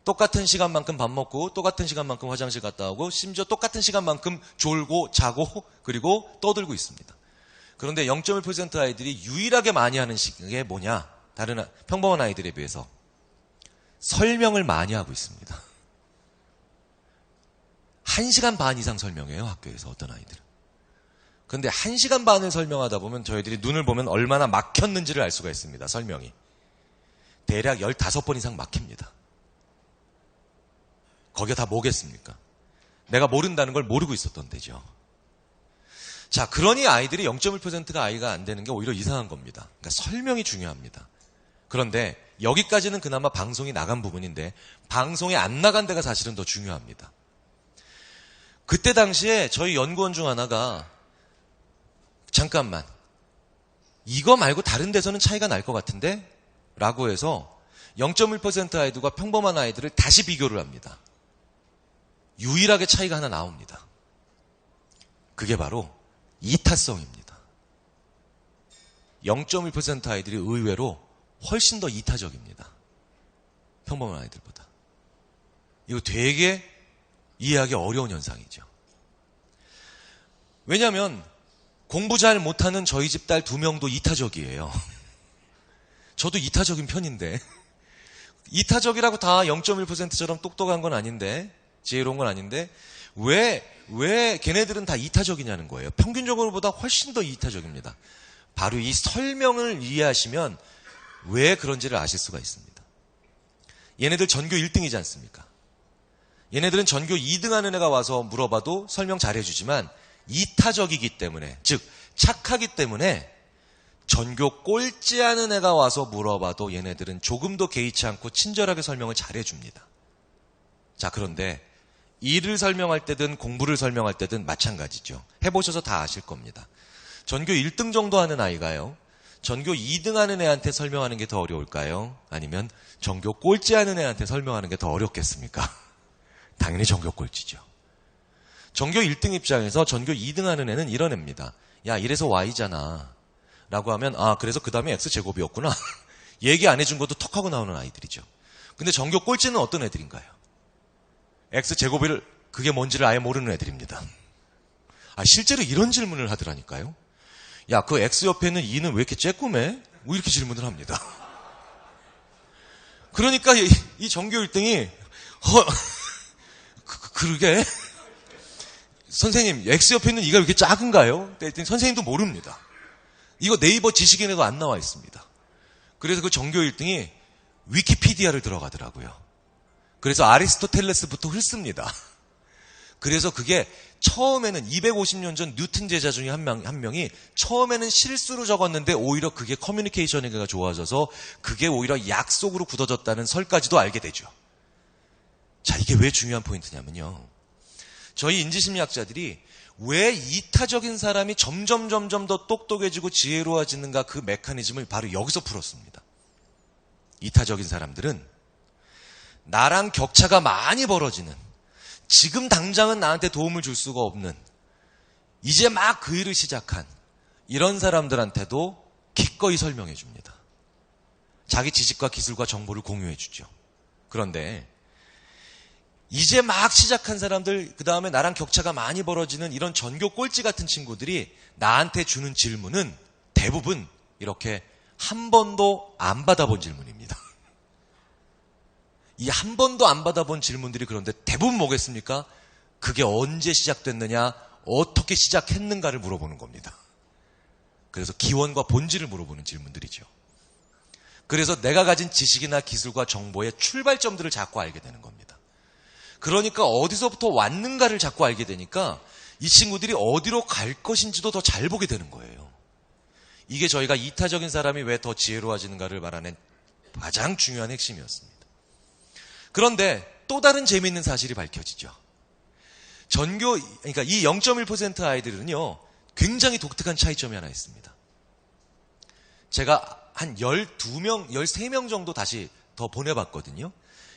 똑같은 시간만큼 밥 먹고 똑같은 시간만큼 화장실 갔다 오고 심지어 똑같은 시간만큼 졸고 자고 그리고 떠들고 있습니다. 그런데 0.1% 아이들이 유일하게 많이 하는 게 뭐냐? 다른 평범한 아이들에 비해서 설명을 많이 하고 있습니다. 1시간 반 이상 설명해요. 학교에서 어떤 아이들은. 그런데 1시간 반을 설명하다 보면 저희들이 눈을 보면 얼마나 막혔는지를 알 수가 있습니다. 설명이. 대략 15번 이상 막힙니다. 거기가 다 뭐겠습니까? 내가 모른다는 걸 모르고 있었던 데죠. 자, 그러니 아이들이 0.1%가 아이가 안 되는 게 오히려 이상한 겁니다. 그러니까 설명이 중요합니다. 그런데 여기까지는 그나마 방송이 나간 부분인데 방송이 안 나간 데가 사실은 더 중요합니다. 그때 당시에 저희 연구원 중 하나가 잠깐만 이거 말고 다른 데서는 차이가 날 것 같은데? 라고 해서 0.1% 아이들과 평범한 아이들을 다시 비교를 합니다. 유일하게 차이가 하나 나옵니다. 그게 바로 이타성입니다. 0.1% 아이들이 의외로 훨씬 더 이타적입니다. 평범한 아이들보다. 이거 되게 이해하기 어려운 현상이죠. 왜냐하면 공부 잘 못하는 저희 집 딸 2명도 이타적이에요. 저도 이타적인 편인데 이타적이라고 다 0.1%처럼 똑똑한 건 아닌데 지혜로운 건 아닌데 왜 걔네들은 다 이타적이냐는 거예요. 평균적으로보다 훨씬 더 이타적입니다. 바로 이 설명을 이해하시면 왜 그런지를 아실 수가 있습니다. 얘네들 전교 1등이지 않습니까? 얘네들은 전교 2등 하는 애가 와서 물어봐도 설명 잘해주지만 이타적이기 때문에, 즉 착하기 때문에 전교 꼴찌 하는 애가 와서 물어봐도 얘네들은 조금도 개의치 않고 친절하게 설명을 잘해줍니다. 자, 그런데 일을 설명할 때든 공부를 설명할 때든 마찬가지죠. 해보셔서 다 아실 겁니다. 전교 1등 정도 하는 아이가요, 전교 2등 하는 애한테 설명하는 게 더 어려울까요? 아니면 전교 꼴찌 하는 애한테 설명하는 게 더 어렵겠습니까? 당연히 전교 꼴찌죠. 전교 1등 입장에서 전교 2등 하는 애는 이런 애입니다. 야, 이래서 Y잖아. 라고 하면, 아, 그래서 그 다음에 X제곱이었구나. 얘기 안 해준 것도 턱 하고 나오는 아이들이죠. 근데 전교 꼴찌는 어떤 애들인가요? X제곱을, 그게 뭔지를 아예 모르는 애들입니다. 아, 실제로 이런 질문을 하더라니까요. 야, 그 X 옆에 있는 2는 왜 이렇게 쬐꾸매? 뭐 이렇게 질문을 합니다. 그러니까 이 전교 1등이, 그러게? 선생님, X 옆에 있는 2가 왜 이렇게 작은가요? 그랬더니 선생님도 모릅니다. 이거 네이버 지식인에도 안 나와 있습니다. 그래서 그 전교 1등이 위키피디아를 들어가더라고요. 그래서 아리스토텔레스부터 훑습니다. 그래서 그게 처음에는 250년 전 뉴튼 제자 중에 한 명이 처음에는 실수로 적었는데 오히려 그게 커뮤니케이션이 좋아져서 그게 오히려 약속으로 굳어졌다는 설까지도 알게 되죠. 자, 이게 왜 중요한 포인트냐면요. 저희 인지심리학자들이 왜 이타적인 사람이 점점 더 똑똑해지고 지혜로워지는가 그 메커니즘을 바로 여기서 풀었습니다. 이타적인 사람들은 나랑 격차가 많이 벌어지는, 지금 당장은 나한테 도움을 줄 수가 없는, 이제 막 그 일을 시작한 이런 사람들한테도 기꺼이 설명해 줍니다. 자기 지식과 기술과 정보를 공유해 주죠. 그런데 이제 막 시작한 사람들, 그 다음에 나랑 격차가 많이 벌어지는 이런 전교 꼴찌 같은 친구들이 나한테 주는 질문은 대부분 이렇게 한 번도 안 받아본 질문입니다. 이 한 번도 안 받아본 질문들이 그런데 대부분 뭐겠습니까? 그게 언제 시작됐느냐, 어떻게 시작했는가를 물어보는 겁니다. 그래서 기원과 본질을 물어보는 질문들이죠. 그래서 내가 가진 지식이나 기술과 정보의 출발점들을 자꾸 알게 되는 겁니다. 그러니까 어디서부터 왔는가를 자꾸 알게 되니까 이 친구들이 어디로 갈 것인지도 더 잘 보게 되는 거예요. 이게 저희가 이타적인 사람이 왜 더 지혜로워지는가를 말하는 가장 중요한 핵심이었습니다. 그런데 또 다른 재미있는 사실이 밝혀지죠. 그러니까 이 0.1% 아이들은요, 굉장히 독특한 차이점이 하나 있습니다. 제가 한 12명, 13명 정도 다시 더 보내봤거든요.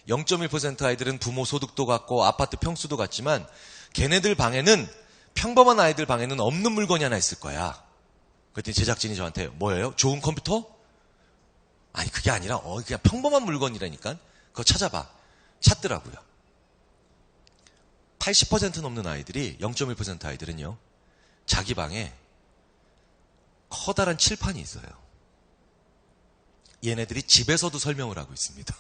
0.1% 아이들은 부모 소득도 같고 아파트 평수도 같지만 걔네들 방에는, 평범한 아이들 방에는 없는 물건이 하나 있을 거야. 그랬더니 제작진이 저한테 뭐예요? 좋은 컴퓨터? 아니 그게 아니라 그냥 평범한 물건이라니까 그거 찾아봐. 찾더라고요. 80% 넘는 아이들이, 0.1% 아이들은요, 자기 방에 커다란 칠판이 있어요. 얘네들이 집에서도 설명을 하고 있습니다.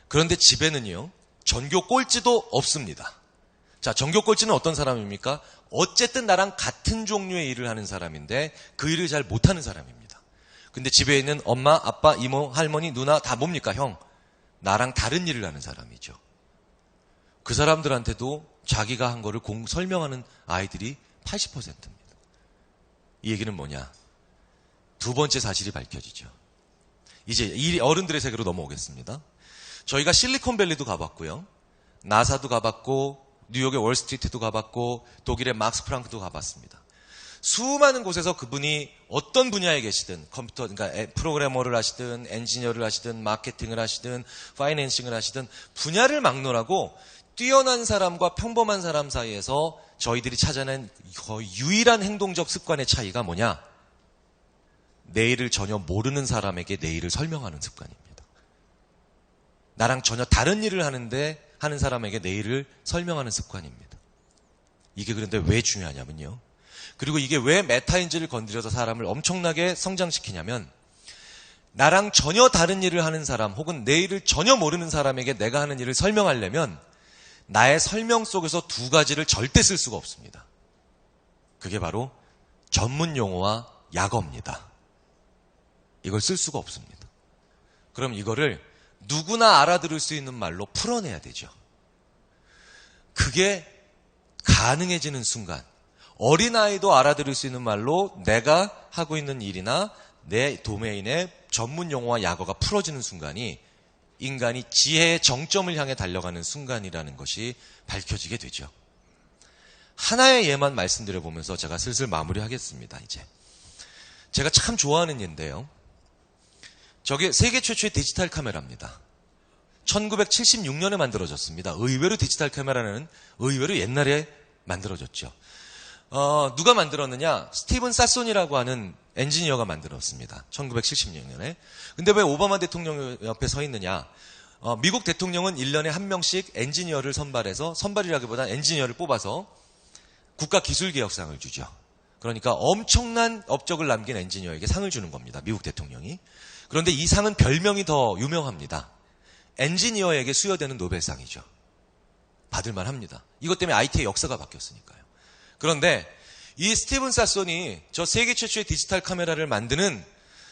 그런데 집에는요, 전교 꼴찌도 없습니다. 자, 전교 꼴찌는 어떤 사람입니까? 어쨌든 나랑 같은 종류의 일을 하는 사람인데 그 일을 잘 못하는 사람입니다. 근데 집에 있는 엄마, 아빠, 이모, 할머니, 누나 다 뭡니까? 형. 나랑 다른 일을 하는 사람이죠. 그 사람들한테도 자기가 한 거를 설명하는 아이들이 80%입니다. 이 얘기는 뭐냐? 두 번째 사실이 밝혀지죠. 이제 이 어른들의 세계로 넘어오겠습니다. 저희가 실리콘밸리도 가봤고요. 나사도 가봤고, 뉴욕의 월스트리트도 가봤고, 독일의 막스 프랑크도 가봤습니다. 수많은 곳에서 그분이 어떤 분야에 계시든, 컴퓨터, 그러니까 프로그래머를 하시든, 엔지니어를 하시든, 마케팅을 하시든, 파이낸싱을 하시든, 분야를 막론하고 뛰어난 사람과 평범한 사람 사이에서 저희들이 찾아낸 거의 유일한 행동적 습관의 차이가 뭐냐? 내일을 전혀 모르는 사람에게 내일을 설명하는 습관입니다. 나랑 전혀 다른 일을 하는 사람에게 내일을 설명하는 습관입니다. 이게 그런데 왜 중요하냐면요. 그리고 이게 왜 메타인지를 건드려서 사람을 엄청나게 성장시키냐면, 나랑 전혀 다른 일을 하는 사람 혹은 내 일을 전혀 모르는 사람에게 내가 하는 일을 설명하려면 나의 설명 속에서 두 가지를 절대 쓸 수가 없습니다. 그게 바로 전문 용어와 약어입니다. 이걸 쓸 수가 없습니다. 그럼 이거를 누구나 알아들을 수 있는 말로 풀어내야 되죠. 그게 가능해지는 순간, 어린아이도 알아들을 수 있는 말로 내가 하고 있는 일이나 내 도메인의 전문 용어와 약어가 풀어지는 순간이 인간이 지혜의 정점을 향해 달려가는 순간이라는 것이 밝혀지게 되죠. 하나의 예만 말씀드려보면서 제가 슬슬 마무리하겠습니다. 이제 제가 참 좋아하는 예인데요. 저게 세계 최초의 디지털 카메라입니다. 1976년에 만들어졌습니다. 의외로 디지털 카메라는 의외로 옛날에 만들어졌죠. 누가 만들었느냐? 스티븐 사손이라고 하는 엔지니어가 만들었습니다. 1976년에. 근데 왜 오바마 대통령 옆에 서 있느냐? 미국 대통령은 1년에 한 명씩 엔지니어를 선발이라기보다는 엔지니어를 뽑아서 국가기술개혁상을 주죠. 그러니까 엄청난 업적을 남긴 엔지니어에게 상을 주는 겁니다. 미국 대통령이. 그런데 이 상은 별명이 더 유명합니다. 엔지니어에게 수여되는 노벨상이죠. 받을만 합니다. 이것 때문에 IT의 역사가 바뀌었으니까요. 그런데 이 스티븐 사손이 저 세계 최초의 디지털 카메라를 만드는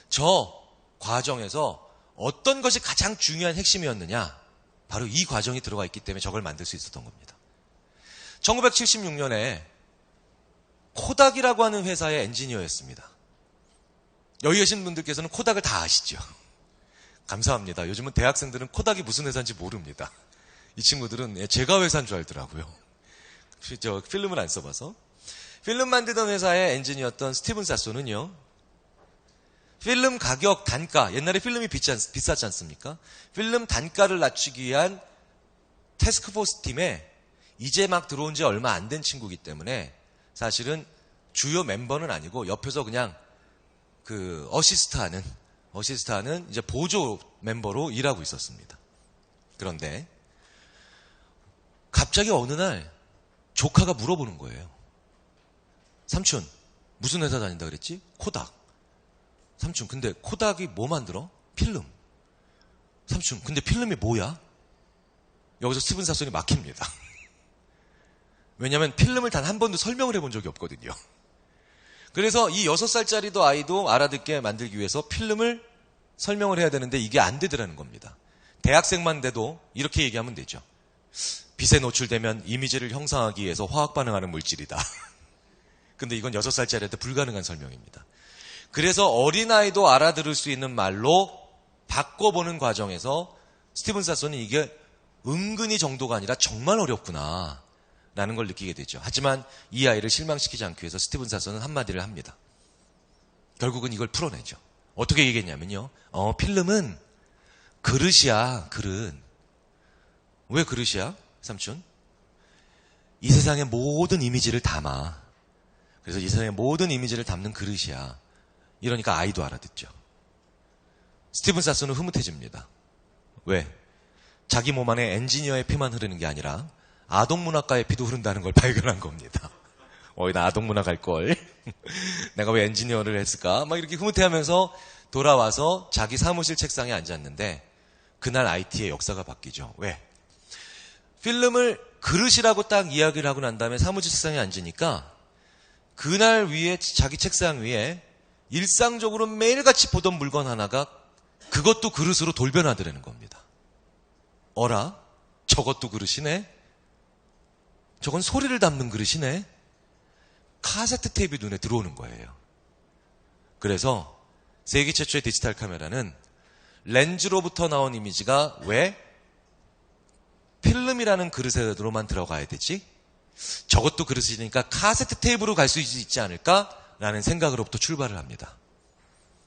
저 과정에서 어떤 것이 가장 중요한 핵심이었느냐? 바로 이 과정이 들어가 있기 때문에 저걸 만들 수 있었던 겁니다. 1976년에 코닥이라고 하는 회사의 엔지니어였습니다. 여기 계신 분들께서는 코닥을 다 아시죠? 감사합니다. 요즘은 대학생들은 코닥이 무슨 회사인지 모릅니다. 이 친구들은 제가 회사인 줄 알더라고요. 저 필름을 안 써봐서. 필름 만들던 회사의 엔지니어였던 스티븐 사소는요, 필름 가격, 단가, 옛날에 필름이 비쌌지 않습니까? 필름 단가를 낮추기 위한 태스크포스 팀에 이제 막 들어온 지 얼마 안 된 친구이기 때문에 사실은 주요 멤버는 아니고 옆에서 그냥 그 어시스트하는 이제 보조 멤버로 일하고 있었습니다. 그런데 갑자기 어느 날 조카가 물어보는 거예요. 삼촌, 무슨 회사 다닌다 그랬지? 코닥. 삼촌, 근데 코닥이 뭐 만들어? 필름. 삼촌, 근데 필름이 뭐야? 여기서 스티븐 사손이 막힙니다. 왜냐하면 필름을 단 한 번도 설명을 해본 적이 없거든요. 그래서 이 6살짜리도 아이도 알아듣게 만들기 위해서 필름을 설명을 해야 되는데 이게 안 되더라는 겁니다. 대학생만 돼도 이렇게 얘기하면 되죠. 빛에 노출되면 이미지를 형상하기 위해서 화학 반응하는 물질이다. 근데 이건 6살짜리한테 불가능한 설명입니다. 그래서 어린아이도 알아들을 수 있는 말로 바꿔보는 과정에서 스티븐 사손이 이게 은근히 정도가 아니라 정말 어렵구나 라는 걸 느끼게 되죠. 하지만 이 아이를 실망시키지 않기 위해서 스티븐 사손은 한마디를 합니다. 결국은 이걸 풀어내죠. 어떻게 얘기했냐면요. 필름은 그릇이야, 그릇. 왜 그릇이야, 삼촌? 이 세상의 모든 이미지를 담아. 그래서 이 세상의 모든 이미지를 담는 그릇이야. 이러니까 아이도 알아듣죠. 스티븐 사손은 흐뭇해집니다. 왜? 자기 몸 안에 엔지니어의 피만 흐르는 게 아니라 아동문학가의 피도 흐른다는 걸 발견한 겁니다. 나 아동문학 할걸. 내가 왜 엔지니어를 했을까? 막 이렇게 흐뭇해하면서 돌아와서 자기 사무실 책상에 앉았는데 그날 IT의 역사가 바뀌죠. 왜? 필름을 그릇이라고 딱 이야기를 하고 난 다음에 사무실 책상에 앉으니까 그날 위에 자기 책상 위에 일상적으로 매일같이 보던 물건 하나가 그것도 그릇으로 돌변하더라는 겁니다. 어라? 저것도 그릇이네? 저건 소리를 담는 그릇이네? 카세트 테이프 눈에 들어오는 거예요. 그래서 세계 최초의 디지털 카메라는 렌즈로부터 나온 이미지가 왜 필름이라는 그릇으로만 들어가야 되지? 저것도 그릇이니까 카세트 테이프로 갈 수 있지 않을까라는 생각으로부터 출발을 합니다.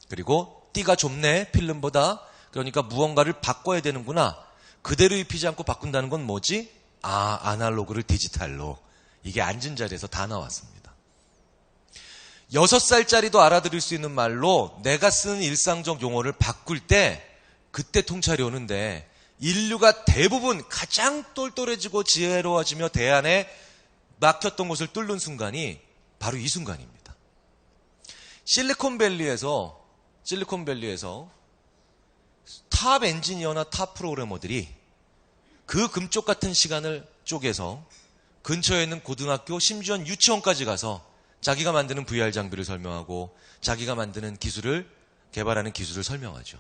그리고 띠가 좁네, 필름보다. 그러니까 무언가를 바꿔야 되는구나. 그대로 입히지 않고 바꾼다는 건 뭐지? 아날로그를 디지털로. 이게 앉은 자리에서 다 나왔습니다. 6살짜리도 알아들을 수 있는 말로 내가 쓰는 일상적 용어를 바꿀 때 그때 통찰이 오는데 인류가 대부분 가장 똘똘해지고 지혜로워지며 대안에 막혔던 곳을 뚫는 순간이 바로 이 순간입니다. 실리콘밸리에서 탑 엔지니어나 탑 프로그래머들이 그 금쪽 같은 시간을 쪼개서 근처에 있는 고등학교 심지어 유치원까지 가서 자기가 만드는 VR 장비를 설명하고 자기가 만드는 기술을 개발하는 기술을 설명하죠.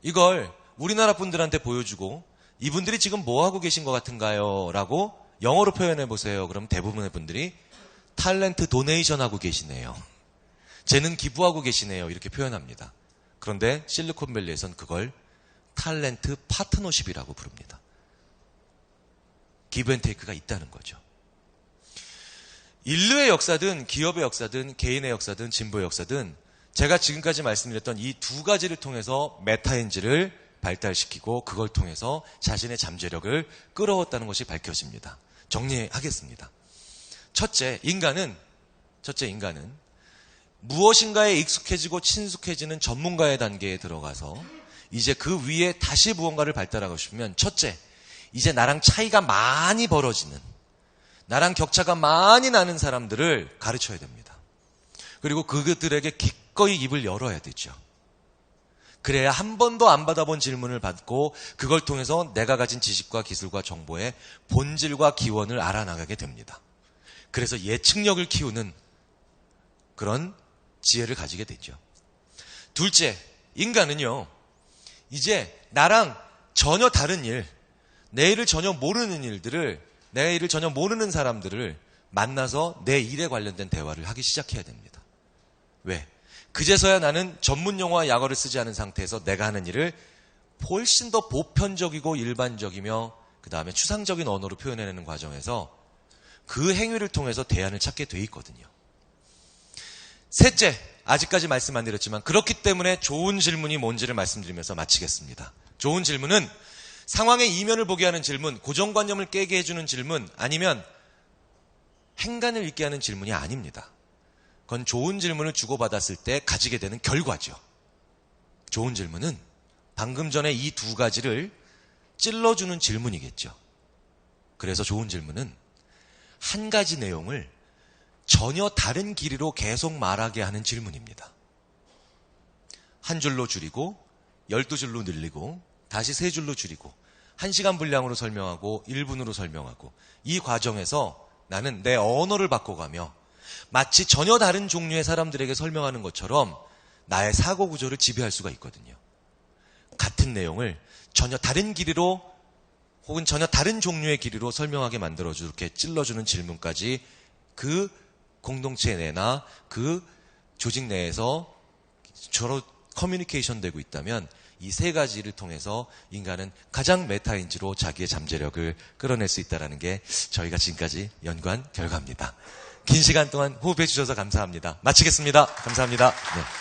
이걸 우리나라 분들한테 보여주고 이분들이 지금 뭐 하고 계신 것 같은가요? 라고 영어로 표현해 보세요. 그럼 대부분의 분들이 탤런트 도네이션 하고 계시네요. 재능 기부하고 계시네요. 이렇게 표현합니다. 그런데 실리콘밸리에선 그걸 탤런트 파트너십이라고 부릅니다. 기브앤테이크가 있다는 거죠. 인류의 역사든 기업의 역사든 개인의 역사든 진보의 역사든 제가 지금까지 말씀드렸던 이 두 가지를 통해서 메타인지를 발달시키고 그걸 통해서 자신의 잠재력을 끌어왔다는 것이 밝혀집니다. 정리하겠습니다. 첫째, 인간은 무엇인가에 익숙해지고 친숙해지는 전문가의 단계에 들어가서 이제 그 위에 다시 무언가를 발달하고 싶으면 첫째, 이제 나랑 차이가 많이 벌어지는, 나랑 격차가 많이 나는 사람들을 가르쳐야 됩니다. 그리고 그들에게 기꺼이 입을 열어야 되죠. 그래야 한 번도 안 받아본 질문을 받고 그걸 통해서 내가 가진 지식과 기술과 정보의 본질과 기원을 알아나가게 됩니다. 그래서 예측력을 키우는 그런 지혜를 가지게 되죠. 둘째, 인간은요, 이제 나랑 전혀 다른 일, 내일을 전혀 모르는 일들을 내 일을 전혀 모르는 사람들을 만나서 내 일에 관련된 대화를 하기 시작해야 됩니다. 왜? 그제서야 나는 전문 용어와 약어를 쓰지 않은 상태에서 내가 하는 일을 훨씬 더 보편적이고 일반적이며 그 다음에 추상적인 언어로 표현해내는 과정에서 그 행위를 통해서 대안을 찾게 돼 있거든요. 셋째, 아직까지 말씀 안 드렸지만 그렇기 때문에 좋은 질문이 뭔지를 말씀드리면서 마치겠습니다. 좋은 질문은 상황의 이면을 보게 하는 질문, 고정관념을 깨게 해주는 질문, 아니면 행간을 읽게 하는 질문이 아닙니다. 그건 좋은 질문을 주고받았을 때 가지게 되는 결과죠. 좋은 질문은 방금 전에 이 두 가지를 찔러주는 질문이겠죠. 그래서 좋은 질문은 한 가지 내용을 전혀 다른 길이로 계속 말하게 하는 질문입니다. 한 줄로 줄이고 12줄로 늘리고 다시 3줄로 줄이고 1시간 분량으로 설명하고 1분으로 설명하고 이 과정에서 나는 내 언어를 바꿔가며 마치 전혀 다른 종류의 사람들에게 설명하는 것처럼 나의 사고 구조를 지배할 수가 있거든요. 같은 내용을 전혀 다른 길이로 혹은 전혀 다른 종류의 길이로 설명하게 만들어주고 이렇게 찔러주는 질문까지 그 공동체 내나 그 조직 내에서 서로 커뮤니케이션 되고 있다면 이 세 가지를 통해서 인간은 가장 메타인지로 자기의 잠재력을 끌어낼 수 있다는 게 저희가 지금까지 연구한 결과입니다. 긴 시간 동안 호흡해 주셔서 감사합니다. 마치겠습니다. 감사합니다. 네.